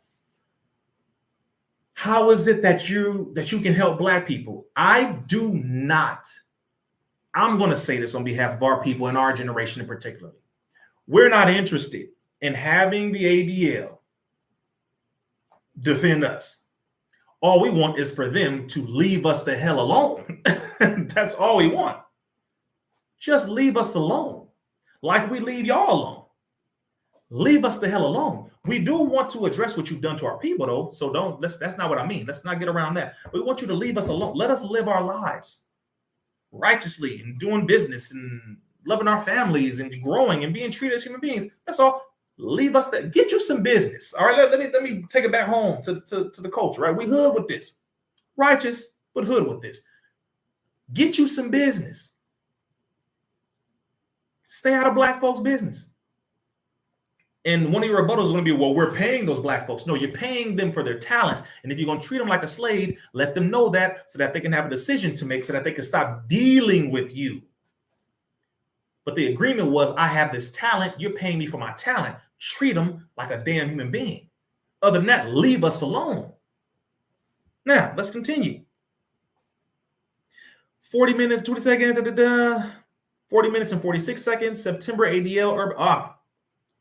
S2: how is it that you can help Black people? I do not. I'm going to say this on behalf of our people and our generation in particular. We're not interested in having the ADL defend us. All we want is for them to leave us the hell alone. That's all we want. Just leave us alone. Like we leave y'all alone. Leave us the hell alone. We do want to address what you've done to our people, though. So that's not what I mean. Let's not get around that. We want you to leave us alone. Let us live our lives righteously and doing business and loving our families and growing and being treated as human beings. That's all. Leave us that. Get you some business. All right. Let me take it back home to the culture. Right. We hood with this. Righteous, but hood with this. Get you some business. Stay out of Black folks' business. And one of your rebuttals is going to be, well, we're paying those Black folks. No, you're paying them for their talent. And if you're going to treat them like a slave, let them know that so that they can have a decision to make so that they can stop dealing with you. But the agreement was, I have this talent. You're paying me for my talent. Treat them like a damn human being. Other than that, leave us alone. Now, let's continue. 40 minutes, 20 seconds, 40 minutes and 46 seconds, September ADL.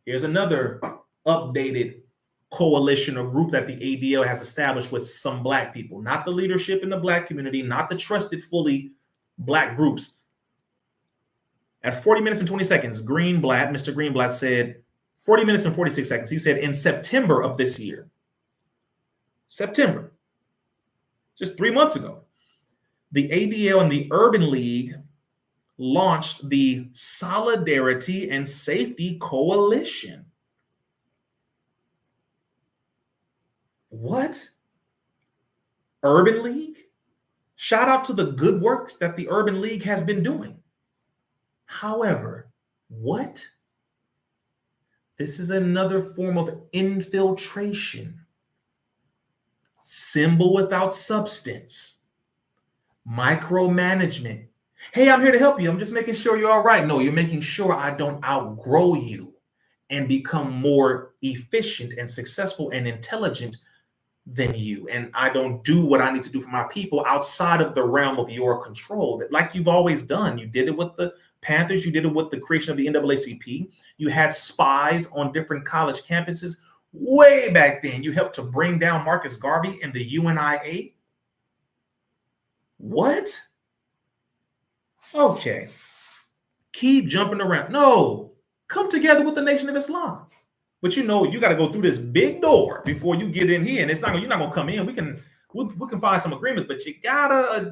S2: Here's another updated coalition or group that the ADL has established with some Black people, not the leadership in the Black community, not the trusted fully Black groups. At 40 minutes and 20 seconds, Mr. Greenblatt said, 40 minutes and 46 seconds. He said in September of this year, September, just 3 months ago, the ADL and the Urban League launched the Solidarity and Safety Coalition. What? Urban League? Shout out to the good works that the Urban League has been doing. However, what? This is another form of infiltration. Symbol without substance. Micromanagement. Hey, I'm here to help you. I'm just making sure you're all right. No, you're making sure I don't outgrow you and become more efficient and successful and intelligent than you. And I don't do what I need to do for my people outside of the realm of your control. Like you've always done. You did it with the Panthers. You did it with the creation of the NAACP. You had spies on different college campuses way back then. You helped to bring down Marcus Garvey and the UNIA. What? Okay. Keep jumping around. No, come together with the Nation of Islam. But you know, you got to go through this big door before you get in here. And it's not, you're not going to come in. We can find some agreements, but you gotta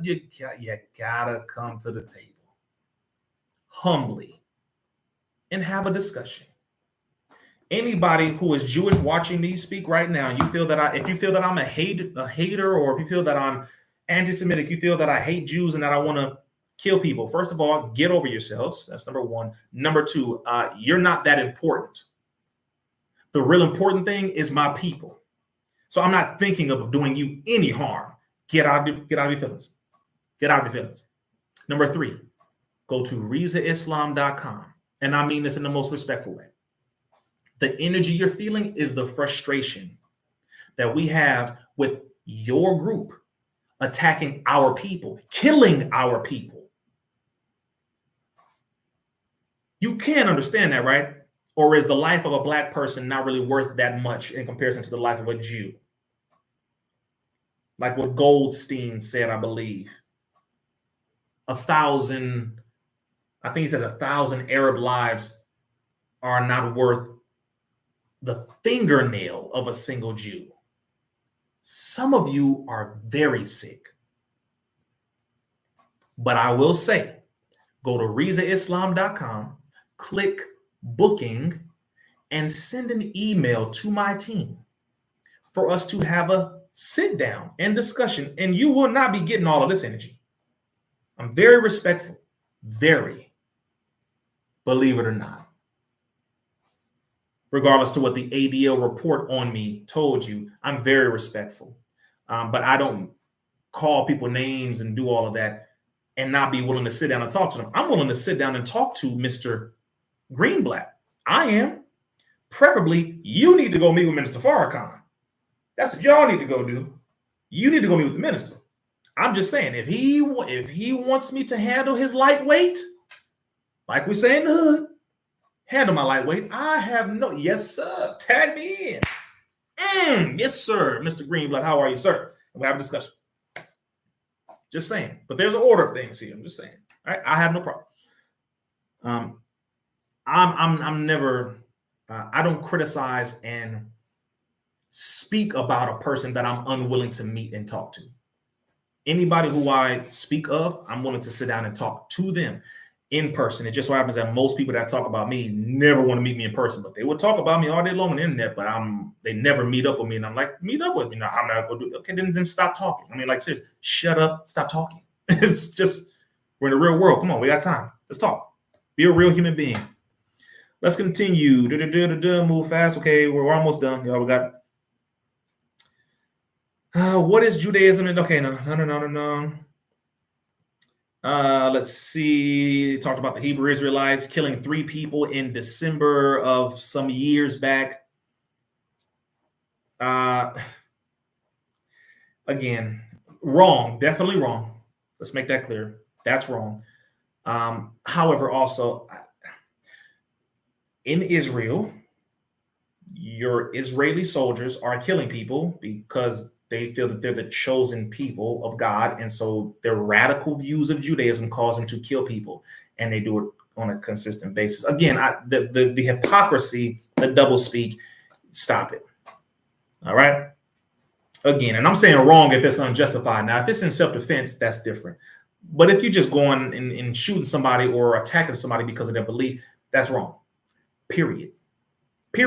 S2: come to the table humbly and have a discussion. Anybody who is Jewish watching me speak right now, you feel that if you feel that I'm a hater, or if you feel that I'm anti-Semitic, you feel that I hate Jews and that I want to kill people. First of all, get over yourselves. That's number one. Number two, you're not that important. The real important thing is my people. So I'm not thinking of doing you any harm. Get out of your feelings. Get out of your feelings. Number three, go to RizzaIslam.com. And I mean this in the most respectful way. The energy you're feeling is the frustration that we have with your group attacking our people, killing our people. You can't understand that, right? Or is the life of a Black person not really worth that much in comparison to the life of a Jew? Like what Goldstein said, I believe. 1,000, I think he said 1,000 Arab lives are not worth the fingernail of a single Jew. Some of you are very sick. But I will say, go to RizzaIslam.com, click booking, and send an email to my team for us to have a sit down and discussion. And you will not be getting all of this energy. I'm very respectful, very, believe it or not. Regardless to what the ADL report on me told you, I'm very respectful. But I don't call people names and do all of that and not be willing to sit down and talk to them. I'm willing to sit down and talk to Mr. Greenblatt. I am. Preferably, you need to go meet with Minister Farrakhan. That's what y'all need to go do. You need to go meet with the minister. I'm just saying, if he wants me to handle his lightweight, like we say in the hood, handle my lightweight, I have no, yes, sir, tag me in. Yes, sir, Mr. Greenblatt, how are you, sir? And we'll have a discussion. Just saying. But there's an order of things here. I'm just saying. All right. I have no problem. I'm never, I don't criticize and speak about a person that I'm unwilling to meet and talk to. Anybody who I speak of, I'm willing to sit down and talk to them in person. It just so happens that most people that talk about me never want to meet me in person, but they would talk about me all day long on the internet, but they never meet up with me. And I'm like, meet up with me. No, I'm not going to do it. Okay, then stop talking. I mean, like, seriously, shut up, stop talking. It's just, we're in the real world. Come on, we got time. Let's talk. Be a real human being. Let's continue. Move fast. Okay, we're almost done. Y'all, we got, what is Judaism? Okay, no. Let's see. Talked about the Hebrew Israelites killing 3 people in December of some years back. Again, wrong. Definitely wrong. Let's make that clear. That's wrong. However, also in Israel, your Israeli soldiers are killing people because they feel that they're the chosen people of God. And so their radical views of Judaism cause them to kill people. And they do it on a consistent basis. Again, the hypocrisy, the doublespeak, stop it. All right. Again, and I'm saying wrong if it's unjustified. Now, if it's in self-defense, that's different. But if you're just going and shooting somebody or attacking somebody because of their belief, that's wrong. Period. I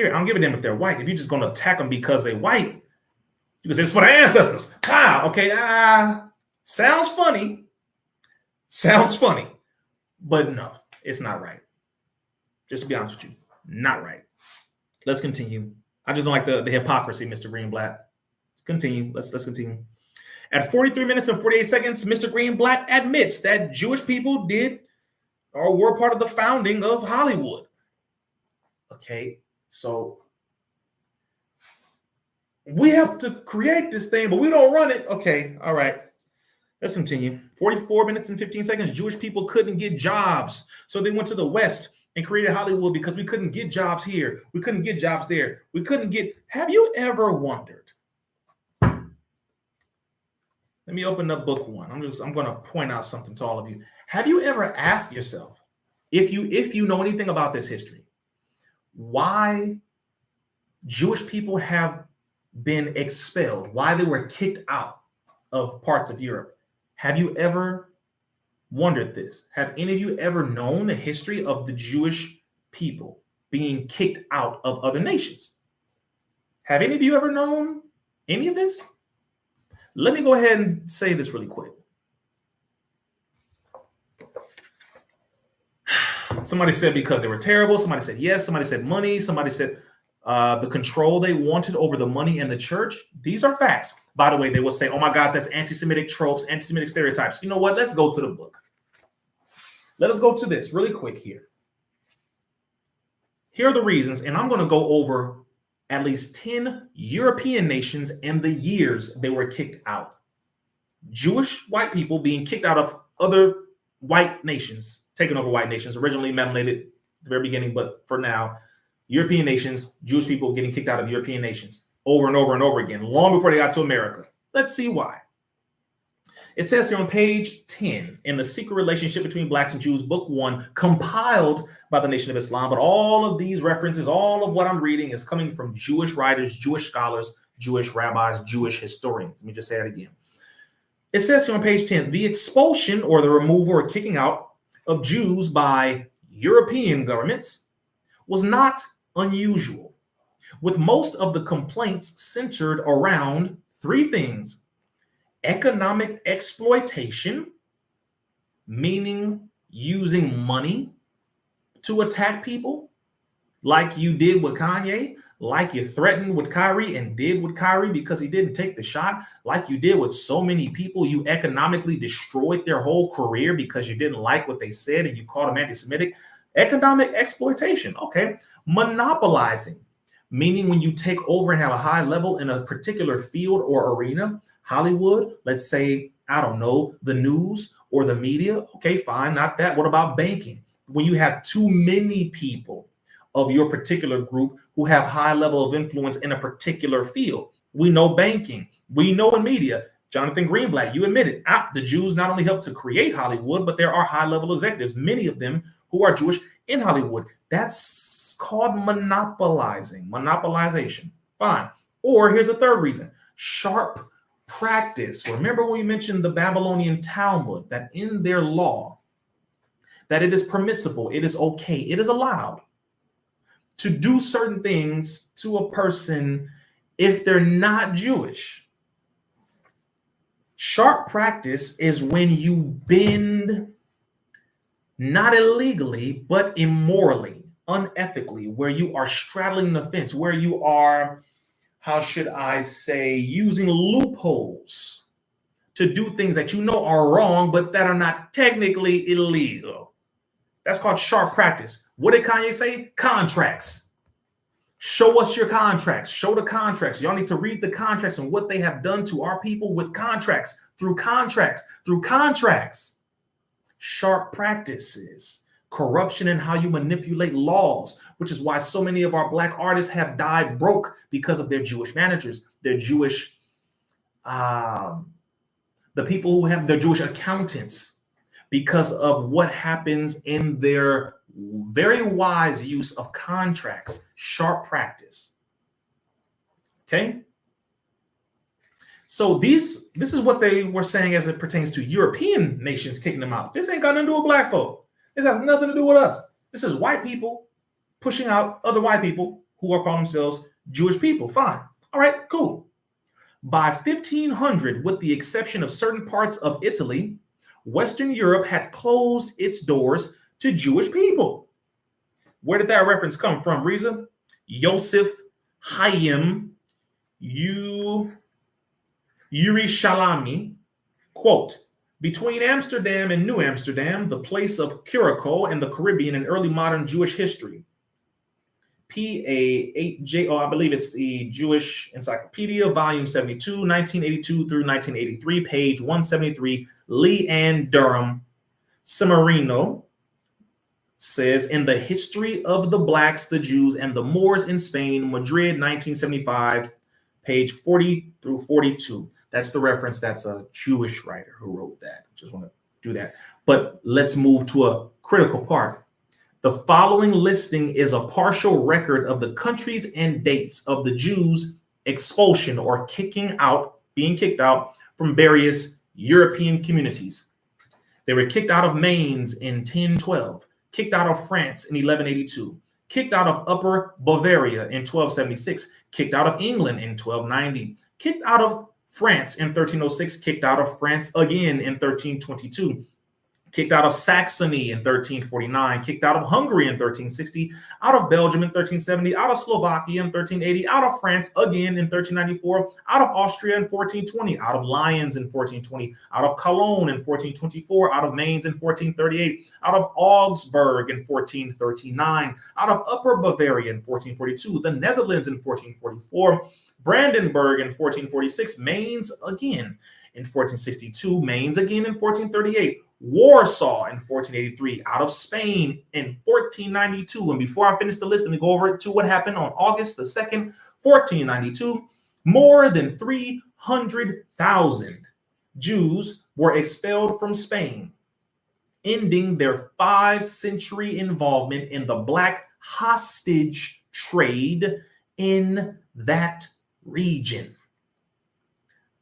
S2: don't give a damn if they're white. If you're just going to attack them because they're white, because it's for their ancestors. Okay. Sounds funny. But no, it's not right. Just to be honest with you, not right. Let's continue. I just don't like the hypocrisy, Mr. Greenblatt. Continue. Let's continue. At 43 minutes and 48 seconds, Mr. Greenblatt admits that Jewish people did or were part of the founding of Hollywood. Okay, so we have to create this thing, but we don't run it. Okay, all right. Let's continue. 44 minutes and 15 seconds. Jewish people couldn't get jobs, so they went to the West and created Hollywood because we couldn't get jobs here. We couldn't get jobs there. We couldn't get. Have you ever wondered? Let me open up book 1. I'm going to point out something to all of you. Have you ever asked yourself, if you know anything about this history, why Jewish people have been expelled, why they were kicked out of parts of Europe? Have you ever wondered this? Have any of you ever known the history of the Jewish people being kicked out of other nations? Have any of you ever known any of this? Let me go ahead and say this really quick. Somebody said because they were terrible. Somebody said yes. Somebody said money. Somebody said the control they wanted over the money and the church. These are facts. By the way, they will say, oh my God, that's anti-Semitic tropes, anti-Semitic stereotypes. You know what? Let's go to the book. Let us go to this really quick here. Here are the reasons, and I'm going to go over at least 10 European nations and the years they were kicked out. Jewish white people being kicked out of other white nations, taking over white nations, originally melanated at the very beginning, but for now, European nations, Jewish people getting kicked out of European nations over and over and over again, long before they got to America. Let's see why. It says here on page 10, in The Secret Relationship Between Blacks and Jews, book 1, compiled by the Nation of Islam. But all of these references, all of what I'm reading is coming from Jewish writers, Jewish scholars, Jewish rabbis, Jewish historians. Let me just say that again. It says here on page 10, the expulsion or the removal or kicking out of Jews by European governments was not unusual, with most of the complaints centered around 3 things: economic exploitation, meaning using money to attack people, like you did with Kanye, like you threatened with Kyrie and did with Kyrie because he didn't take the shot, like you did with so many people. You economically destroyed their whole career because you didn't like what they said and you called them anti-Semitic. Economic exploitation, okay. Monopolizing, meaning when you take over and have a high level in a particular field or arena. Hollywood, let's say, I don't know, the news or the media. Okay, fine, not that. What about banking? When you have too many people of your particular group who have high level of influence in a particular field. We know banking. We know in media. Jonathan Greenblatt, you admitted, the Jews not only helped to create Hollywood, but there are high level executives, many of them who are Jewish in Hollywood. That's called monopolization. Fine. Or here's a third reason: sharp practice. Remember when we mentioned the Babylonian Talmud, that in their law, that it is permissible, it is okay, it is allowed to do certain things to a person if they're not Jewish. Sharp practice is when you bend, not illegally, but immorally, unethically, where you are straddling the fence, where you are, how should I say, using loopholes to do things that you know are wrong, but that are not technically illegal. That's called sharp practice. What did Kanye say? Contracts. Show us your contracts. Show the contracts. Y'all need to read the contracts and what they have done to our people with contracts, through contracts, through contracts. Sharp practices. Corruption and how you manipulate laws, which is why so many of our Black artists have died broke because of their Jewish managers, their Jewish, the people who have their Jewish accountants, because of what happens in their very wise use of contracts, sharp practice. Okay. So this is what they were saying as it pertains to European nations kicking them out. This ain't got nothing to do with Black folk. This has nothing to do with us. This is white people pushing out other white people who are calling themselves Jewish people. Fine. All right, cool. By 1500, with the exception of certain parts of Italy, Western Europe had closed its doors to Jewish people. Where did that reference come from, Rizza? Yosef Hayim Yerushalmi, quote, between Amsterdam and New Amsterdam, the place of Curacao and the Caribbean in early modern Jewish history. PA8J, I believe it's the Jewish Encyclopedia, volume 72, 1982 through 1983, page 173, Lee Ann Durham, Semerino, says, in the history of the Blacks, the Jews, and the Moors in Spain, Madrid, 1975, page 40 through 42. That's the reference. That's a Jewish writer who wrote that. Just want to do that. But let's move to a critical part. The following listing is a partial record of the countries and dates of the Jews' expulsion or being kicked out from various European communities. They were kicked out of Mainz in 1012, kicked out of France in 1182, kicked out of Upper Bavaria in 1276, kicked out of England in 1290, kicked out of France in 1306, kicked out of France again in 1322, kicked out of Saxony in 1349, kicked out of Hungary in 1360, out of Belgium in 1370, out of Slovakia in 1380, out of France again in 1394, out of Austria in 1420, out of Lyons in 1420, out of Cologne in 1424, out of Mainz in 1438, out of Augsburg in 1439, out of Upper Bavaria in 1442, the Netherlands in 1444, Brandenburg in 1446, Mainz again in 1462, Mainz again in 1438, Warsaw in 1483, out of Spain in 1492. And before I finish the list, let me go over to what happened on August the 2nd, 1492. More than 300,000 Jews were expelled from Spain, ending their 5-century involvement in the black hostage trade in that region.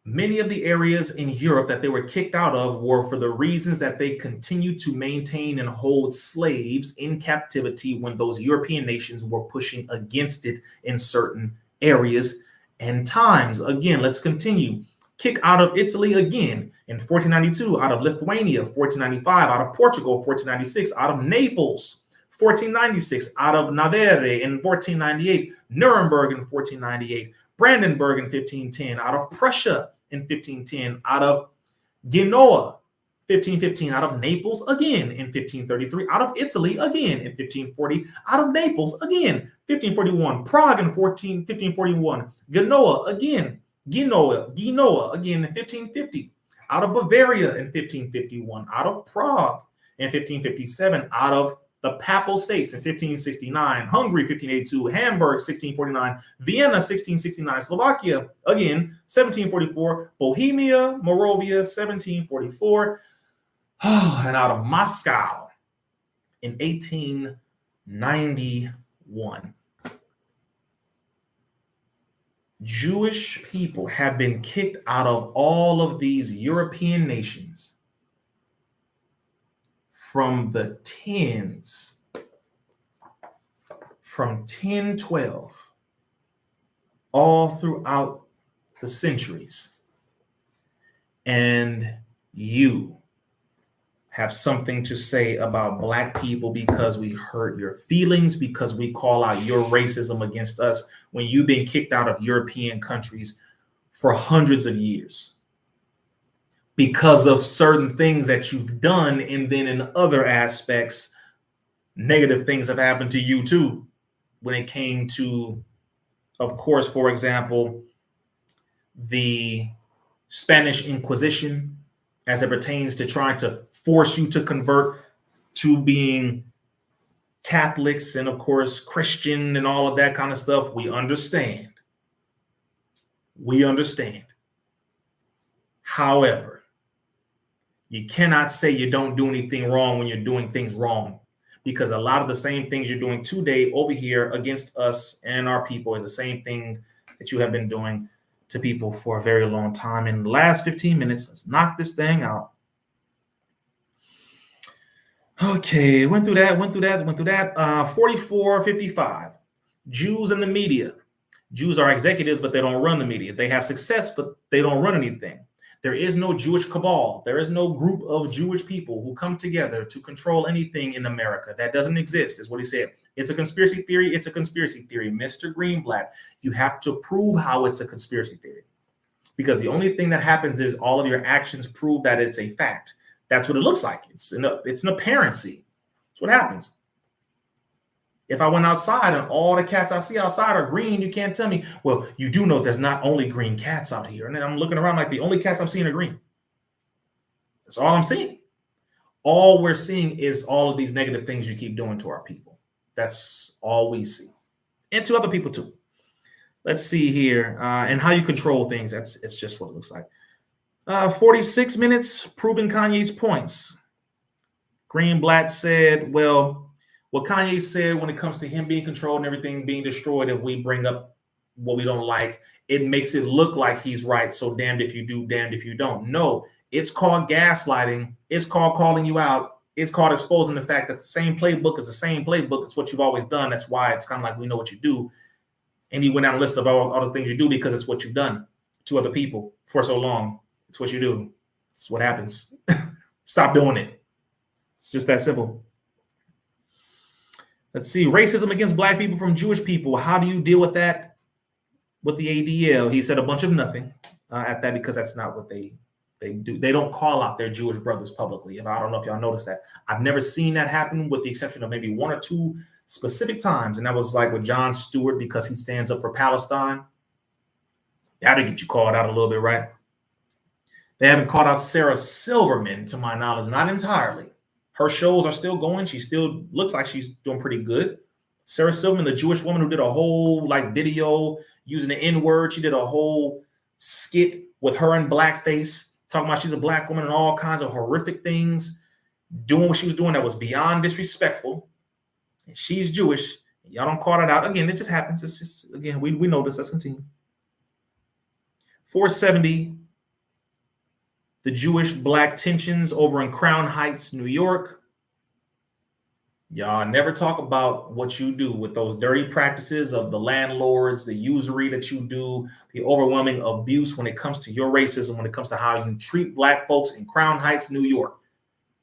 S2: Many of the areas in Europe that they were kicked out of were for the reasons that they continued to maintain and hold slaves in captivity when those European nations were pushing against it in certain areas and times. Again, let's continue. Kick out of Italy again in 1492, out of Lithuania, 1495, out of Portugal, 1496, out of Naples, 1496, out of Navarre in 1498, Nuremberg in 1498, Brandenburg in 1510, out of Prussia in 1510, out of Genoa, 1515, out of Naples again in 1533, out of Italy again in 1540, out of Naples again, 1541, Prague in 1541, Genoa again in 1550, out of Bavaria in 1551, out of Prague in 1557, out of the Papal States in 1569, Hungary 1582, Hamburg 1649, Vienna 1669, Slovakia again 1744, Bohemia, Moravia 1744, and out of Moscow in 1891. Jewish people have been kicked out of all of these European nations from the tens, from 1012, all throughout the centuries. And you have something to say about Black people because we hurt your feelings, because we call out your racism against us when you've been kicked out of European countries for hundreds of years because of certain things that you've done. And then in other aspects, negative things have happened to you too. When it came to, of course, for example, the Spanish Inquisition, as it pertains to trying to force you to convert to being Catholics and, of course, Christian and all of that kind of stuff. We understand. We understand. However, you cannot say you don't do anything wrong when you're doing things wrong, because a lot of the same things you're doing today over here against us and our people is the same thing that you have been doing to people for a very long time. In the last 15 minutes, let's knock this thing out. Okay, went through that. 4455. Jews in the media. Jews are executives, but they don't run the media. They have success, but they don't run anything. There is no Jewish cabal. There is no group of Jewish people who come together to control anything in America. That doesn't exist, is what he said. It's a conspiracy theory. It's a conspiracy theory. Mr. Greenblatt, you have to prove how it's a conspiracy theory, because the only thing that happens is all of your actions prove that it's a fact. That's what it looks like. It's an apparency. That's what happens. If I went outside and all the cats I see outside are green, you can't tell me, well, you do know there's not only green cats out here. And then I'm looking around like the only cats I'm seeing are green. That's all I'm seeing. All we're seeing is all of these negative things you keep doing to our people. That's all we see. And to other people too. Let's see here. And how you control things. It's just what it looks like. 46 minutes proving Kanye's points. Greenblatt said, well, what Kanye said when it comes to him being controlled and everything being destroyed, if we bring up what we don't like, it makes it look like he's right. So damned if you do, damned if you don't. No, it's called gaslighting. It's called calling you out. It's called exposing the fact that the same playbook is the same playbook. It's what you've always done. That's why it's kind of like we know what you do. And he went down a list of all the things you do because it's what you've done to other people for so long. It's what you do. It's what happens. Stop doing it. It's just that simple. Let's see. Racism against Black people from Jewish people. How do you deal with that with the ADL? He said a bunch of nothing at that, because that's not what they do. They don't call out their Jewish brothers publicly. I don't know if y'all noticed that. I've never seen that happen, with the exception of maybe one or two specific times. And that was like with Jon Stewart, because he stands up for Palestine. That'll get you called out a little bit, right? They haven't called out Sarah Silverman, to my knowledge, not entirely. Her shows are still going. She still looks like she's doing pretty good. Sarah Silverman, the Jewish woman who did a whole video using the N-word. She did a whole skit with her in blackface talking about she's a black woman and all kinds of horrific things, doing what she was doing that was beyond disrespectful. And she's Jewish. Y'all don't call it out. Again, it just happens. It's just, again, we know this. Let's continue. 470, the Jewish-black tensions over in Crown Heights, New York. Y'all never talk about what you do with those dirty practices of the landlords, the usury that you do, the overwhelming abuse when it comes to your racism, when it comes to how you treat black folks in Crown Heights, New York,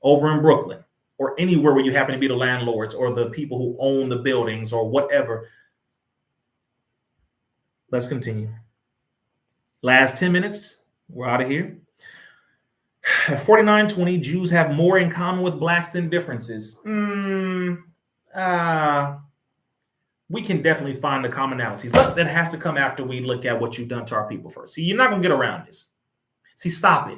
S2: over in Brooklyn, or anywhere where you happen to be the landlords or the people who own the buildings or whatever. Let's continue. Last 10 minutes. We're out of here. 4920, Jews have more in common with blacks than differences. We can definitely find the commonalities, but that has to come after we look at what you've done to our people first. See, you're not going to get around this. See, stop it.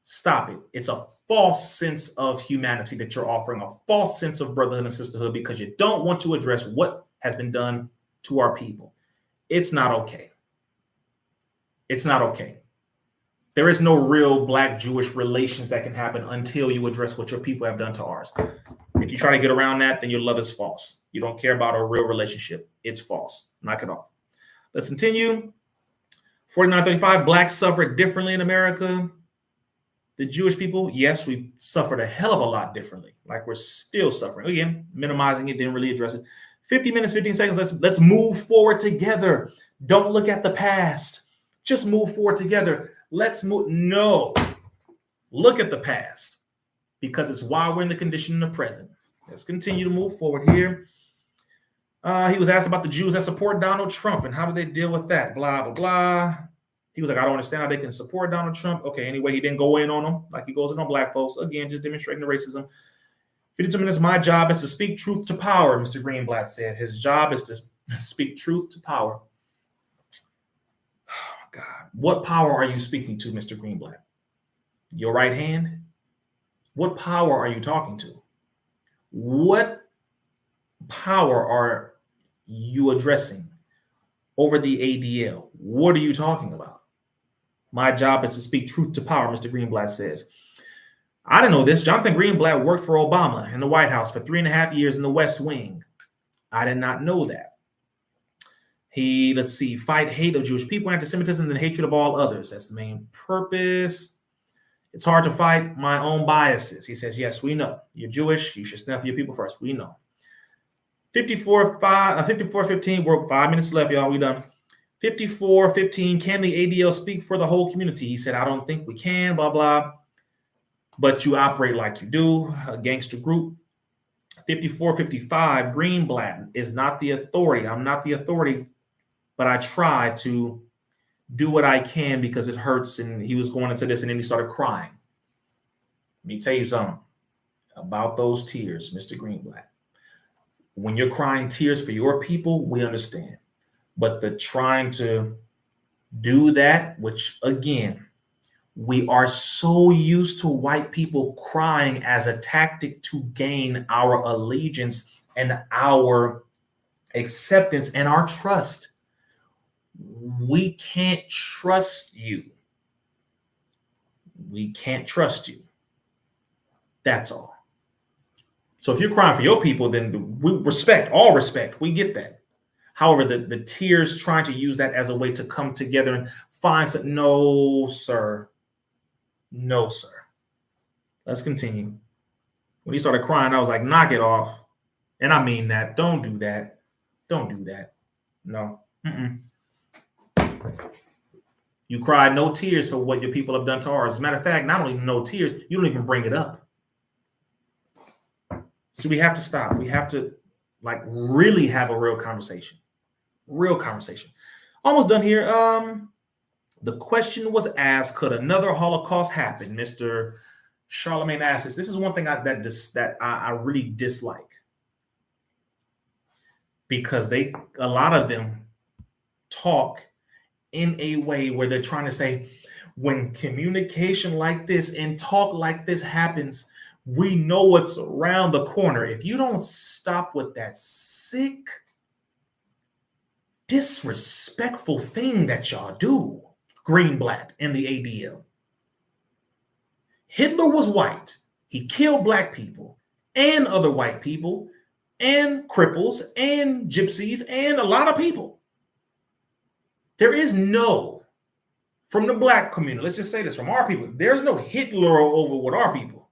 S2: Stop it. It's a false sense of humanity that you're offering, a false sense of brotherhood and sisterhood, because you don't want to address what has been done to our people. It's not okay. It's not okay. There is no real black-Jewish relations that can happen until you address what your people have done to ours. If you try to get around that, then your love is false. You don't care about a real relationship. It's false. Knock it off. Let's continue. 4935, blacks suffer differently in America. The Jewish people, yes, we've suffered a hell of a lot differently. Like we're still suffering. Again, minimizing it, didn't really address it. 50 minutes, 15 seconds. Let's move forward together. Don't look at the past. Just move forward together. Let's move. No, look at the past, because it's why we're in the condition in the present. Let's continue to move forward here. He was asked about the Jews that support Donald Trump and how do they deal with that? Blah, blah, blah. He was like, I don't understand how they can support Donald Trump. Okay, anyway, he didn't go in on them like he goes in on black folks. Again, just demonstrating the racism. 52 minutes, my job is to speak truth to power, Mr. Greenblatt said. His job is to speak truth to power. God, what power are you speaking to, Mr. Greenblatt? Your right hand? What power are you talking to? What power are you addressing over the ADL? What are you talking about? My job is to speak truth to power, Mr. Greenblatt says. I didn't know this. Jonathan Greenblatt worked for Obama in the White House for 3.5 years in the West Wing. I did not know that. He, let's see, fight hate of Jewish people, anti-Semitism, and hatred of all others. That's the main purpose. It's hard to fight my own biases. He says, yes, we know. You're Jewish. You should stand up for your people first. We know. 54:15. We're 5 minutes left, y'all. We done. 54:15. Can the ADL speak for the whole community? He said, I don't think we can, blah, blah. But you operate like you do, a gangster group. 54:55. Greenblatt is not the authority. I'm not the authority. But I try to do what I can because it hurts. And he was going into this and then he started crying. Let me tell you something about those tears, Mr. Greenblatt. When you're crying tears for your people, we understand. But the trying to do that, which again, we are so used to white people crying as a tactic to gain our allegiance and our acceptance and our trust. We can't trust you. We can't trust you. That's all. So if you're crying for your people, then we respect, all respect. We get that. However, the tears trying to use that as a way to come together and find something. No, sir. No, sir. Let's continue. When he started crying, I was like, knock it off. And I mean that. Don't do that. Don't do that. No. You cried no tears for what your people have done to ours. As a matter of fact, not only no tears, you don't even bring it up. So we have to stop. We have to like really have a real conversation. Real conversation. Almost done here. The question was asked, could another Holocaust happen? Mr. Charlemagne asked this. This is one thing that I really dislike. Because a lot of them talk in a way where they're trying to say, when communication like this and talk like this happens, we know what's around the corner. If you don't stop with that sick, disrespectful thing that y'all do, Greenblatt and the ADL, Hitler was white. He killed black people and other white people and cripples and gypsies and a lot of people. There is no, from the black community, let's just say this, from our people, there's no Hitler over with our people.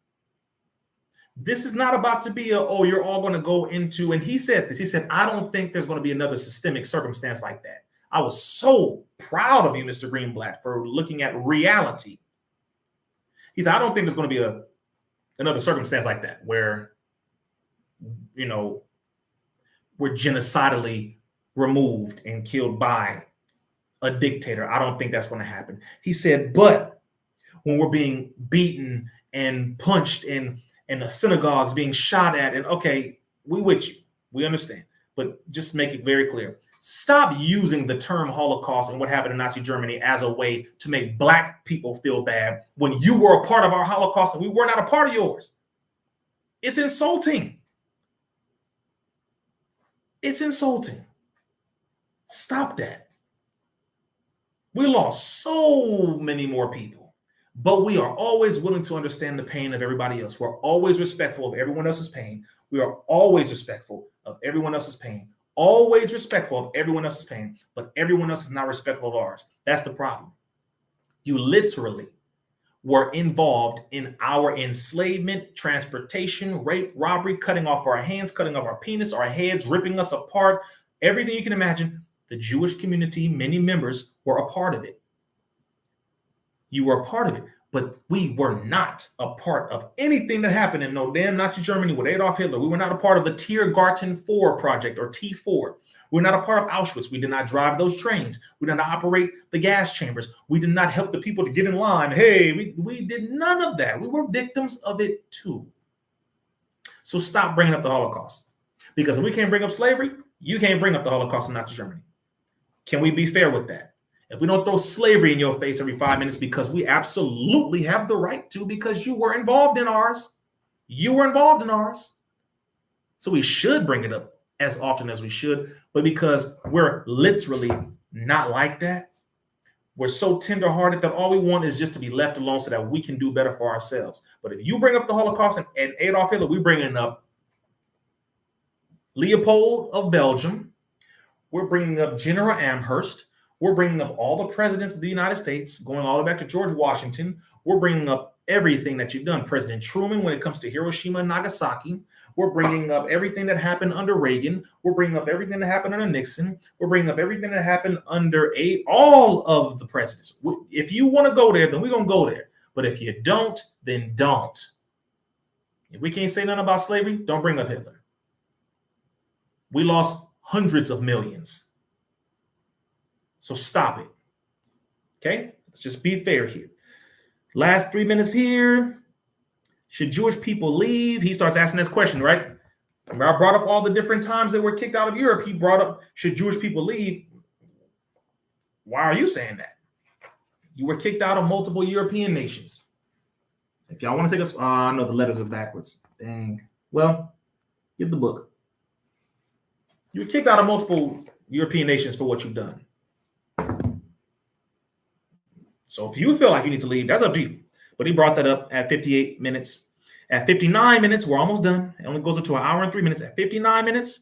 S2: This is not about to be a, oh, you're all going to go into, and he said this, he said, I don't think there's going to be another systemic circumstance like that. I was so proud of you, Mr. Greenblatt, for looking at reality. He said, I don't think there's going to be another circumstance like that where, you know, we're genocidally removed and killed by a dictator. I don't think that's going to happen. He said, but when we're being beaten and punched and the synagogues being shot at, and okay, we with you, we understand, but just make it very clear. Stop using the term Holocaust and what happened in Nazi Germany as a way to make black people feel bad when you were a part of our Holocaust and we were not a part of yours. It's insulting. It's insulting. Stop that. We lost so many more people, but we are always willing to understand the pain of everybody else. We're always respectful of everyone else's pain. We are always respectful of everyone else's pain. Always respectful of everyone else's pain, but everyone else is not respectful of ours. That's the problem. You literally were involved in our enslavement, transportation, rape, robbery, cutting off our hands, cutting off our penis, our heads, ripping us apart, everything you can imagine. The Jewish community, many members were a part of it. You were a part of it, but we were not a part of anything that happened in no damn Nazi Germany with Adolf Hitler. We were not a part of the Tiergarten 4 project or T4. We're not a part of Auschwitz. We did not drive those trains. We did not operate the gas chambers. We did not help the people to get in line. Hey, we did none of that. We were victims of it too. So stop bringing up the Holocaust. Because if we can't bring up slavery, you can't bring up the Holocaust in Nazi Germany. Can we be fair with that? If we don't throw slavery in your face every 5 minutes, because we absolutely have the right to, because you were involved in ours. You were involved in ours. So we should bring it up as often as we should. But because we're literally not like that, we're so tenderhearted that all we want is just to be left alone so that we can do better for ourselves. But if you bring up the Holocaust and Adolf Hitler, we bringing up Leopold of Belgium. We're bringing up General Amherst. We're bringing up all the presidents of the United States, going all the way back to George Washington. We're bringing up everything that you've done. President Truman, when it comes to Hiroshima and Nagasaki. We're bringing up everything that happened under Reagan. We're bringing up everything that happened under Nixon. We're bringing up everything that happened under all of the presidents. If you want to go there, then we're going to go there. But if you don't, then don't. If we can't say nothing about slavery, don't bring up Hitler. We lost hundreds of millions. So stop it. Okay? Let's just be fair here. Last 3 minutes here. Should Jewish people leave? He starts asking this question, right? Remember, I brought up all the different times they were kicked out of Europe. He brought up, should Jewish people leave? Why are you saying that? You were kicked out of multiple European nations. If y'all want to take us, I know the letters are backwards. Dang. Well, give the book. You were kicked out of multiple European nations for what you've done. So if you feel like you need to leave, that's up to you. But he brought that up at 58 minutes. At 59 minutes, we're almost done. It only goes up to an hour and 3 minutes. At 59 minutes,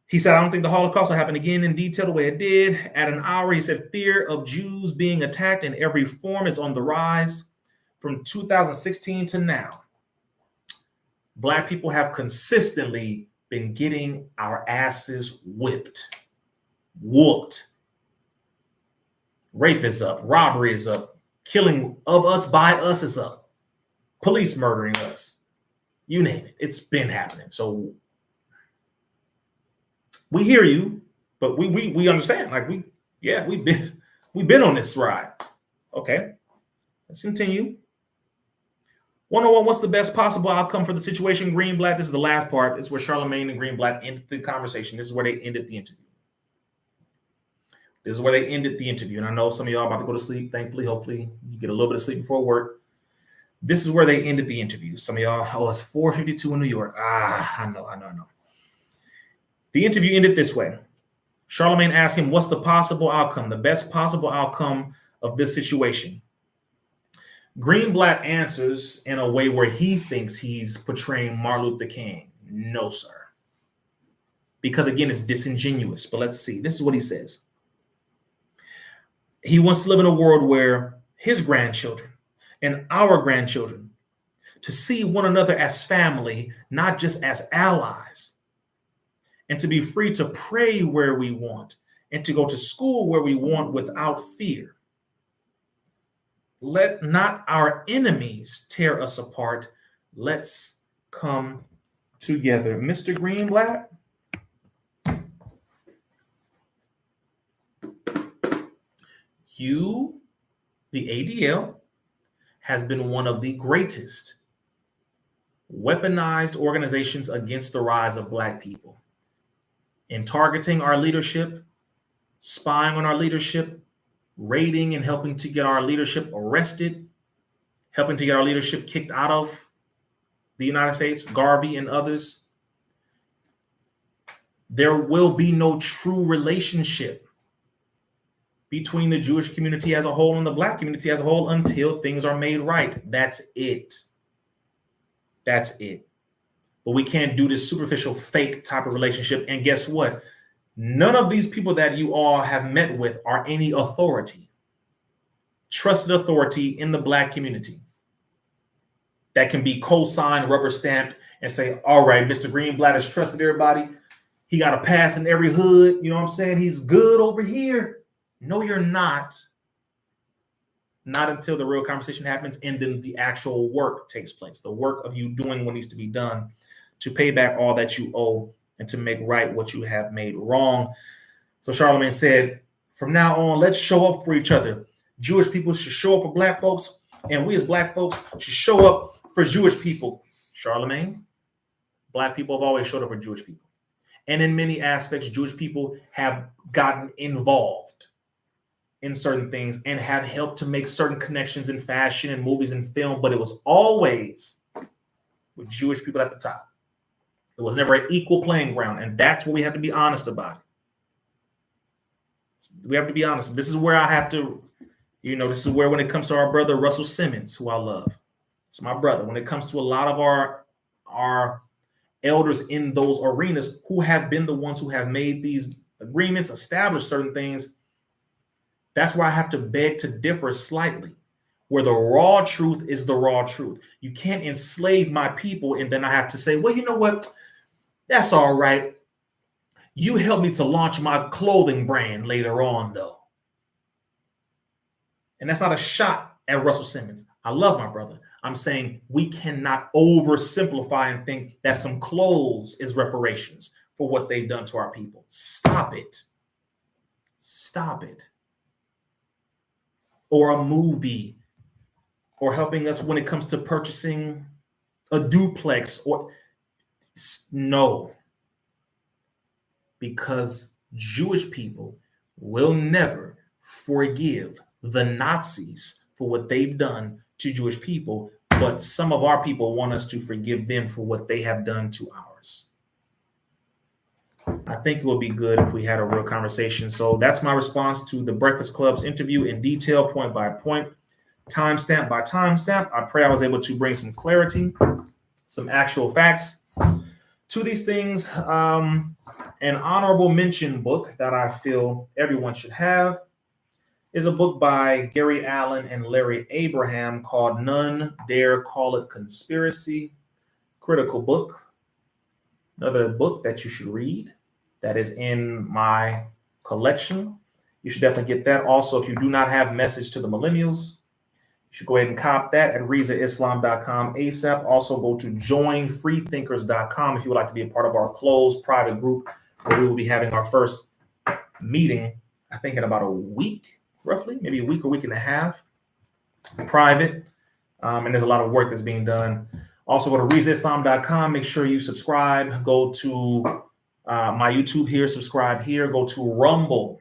S2: he said, I don't think the Holocaust will happen again in detail the way it did. At an hour, he said, fear of Jews being attacked in every form is on the rise from 2016 to now. Black people have consistently been getting our asses whipped. Whooped. Rape is up. Robbery is up. Killing of us by us is up. Police murdering us. You name it. It's been happening. So we hear you, but we understand. Like we've been on this ride. Okay. Let's continue. 101, what's the best possible outcome for the situation? Greenblatt, this is the last part. This is where Charlemagne and Greenblatt ended the conversation. This is where they ended the interview. This is where they ended the interview. And I know some of y'all are about to go to sleep. Thankfully, hopefully, you get a little bit of sleep before work. This is where they ended the interview. Some of y'all, oh, it's 4:52 in New York. I know. The interview ended this way. Charlemagne asked him, what's the possible outcome, the best possible outcome of this situation? Greenblatt answers in a way where he thinks he's portraying Martin Luther King. No, sir. Because again, it's disingenuous. But let's see. This is what he says. He wants to live in a world where his grandchildren and our grandchildren to see one another as family, not just as allies, and to be free to pray where we want and to go to school where we want without fear. Let not our enemies tear us apart. Let's come together. Mr. Greenblatt, you, the ADL, has been one of the greatest weaponized organizations against the rise of Black people in targeting our leadership, spying on our leadership, raiding and helping to get our leadership arrested, helping to get our leadership kicked out of the United States, Garvey and others. There will be no true relationship between the Jewish community as a whole and the Black community as a whole until things are made right. That's it. That's it. But we can't do this superficial, fake type of relationship. And guess what? None of these people that you all have met with are any authority, trusted authority in the Black community that can be co-signed, rubber stamped, and say, all right, Mr. Greenblatt has trusted everybody. He got a pass in every hood. You know what I'm saying? He's good over here. No, you're not. Not until the real conversation happens and then the actual work takes place. The work of you doing what needs to be done to pay back all that you owe and to make right what you have made wrong. So Charlemagne said, from now on, let's show up for each other. Jewish people should show up for Black folks, and we as Black folks should show up for Jewish people. Charlemagne, Black people have always showed up for Jewish people. And in many aspects, Jewish people have gotten involved in certain things and have helped to make certain connections in fashion and movies and film, but it was always with Jewish people at the top. It was never an equal playing ground, and that's what we have to be honest about it. We have to be honest. This is where I have to, this is where when it comes to our brother Russell Simmons, who I love, it's my brother. When it comes to a lot of our elders in those arenas who have been the ones who have made these agreements, established certain things, that's where I have to beg to differ slightly, where the raw truth is the raw truth. You can't enslave my people and then I have to say, well, you know what? That's all right. You helped me to launch my clothing brand later on, though. And that's not a shot at Russell Simmons. I love my brother. I'm saying we cannot oversimplify and think that some clothes is reparations for what they've done to our people. Stop it. Stop it. Or a movie, or helping us when it comes to purchasing a duplex, or no. Because Jewish people will never forgive the Nazis for what they've done to Jewish people, but some of our people want us to forgive them for what they have done to ours. I think it would be good if we had a real conversation. So that's my response to the Breakfast Club's interview in detail, point by point, timestamp by timestamp. I pray I was able to bring some clarity, some actual facts to these things. An honorable mention book that I feel everyone should have is a book by Gary Allen and Larry Abraham called None Dare Call It Conspiracy. Critical book. Another book that you should read that is in my collection. You should definitely get that. Also, if you do not have Message to the Millennials, you should go ahead and cop that at RizzaIslam.com ASAP. Also, go to joinfreethinkers.com if you would like to be a part of our closed private group where we will be having our first meeting, I think in about a week, roughly, maybe a week or week and a half, private. And there's a lot of work that's being done. Also, go to RizzaIslam.com. Make sure you subscribe. Go to my YouTube here. Subscribe here. Go to Rumble.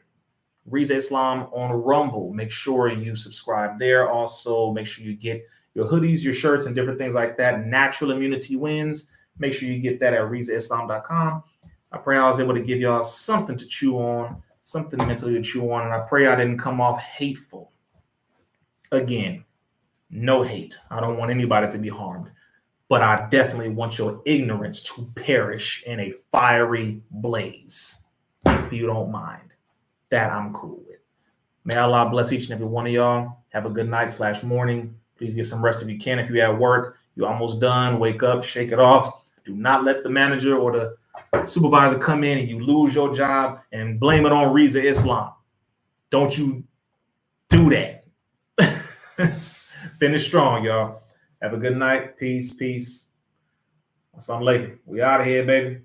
S2: Rizza Islam on Rumble. Make sure you subscribe there. Also, make sure you get your hoodies, your shirts, and different things like that. Natural Immunity Wins. Make sure you get that at RizzaIslam.com. I pray I was able to give y'all something to chew on, something mentally to chew on, and I pray I didn't come off hateful. Again, No hate. I don't want anybody to be harmed. But I definitely want your ignorance to perish in a fiery blaze, if you don't mind. That I'm cool with. May Allah bless each and every one of y'all. Have a good night/morning. Please get some rest if you can. If you're at work, you're almost done, wake up, shake it off. Do not let the manager or the supervisor come in and you lose your job and blame it on Rizza Islam. Don't you do that. Finish strong, y'all. Have a good night. Peace. Assalamu alaikum. We out of here, baby.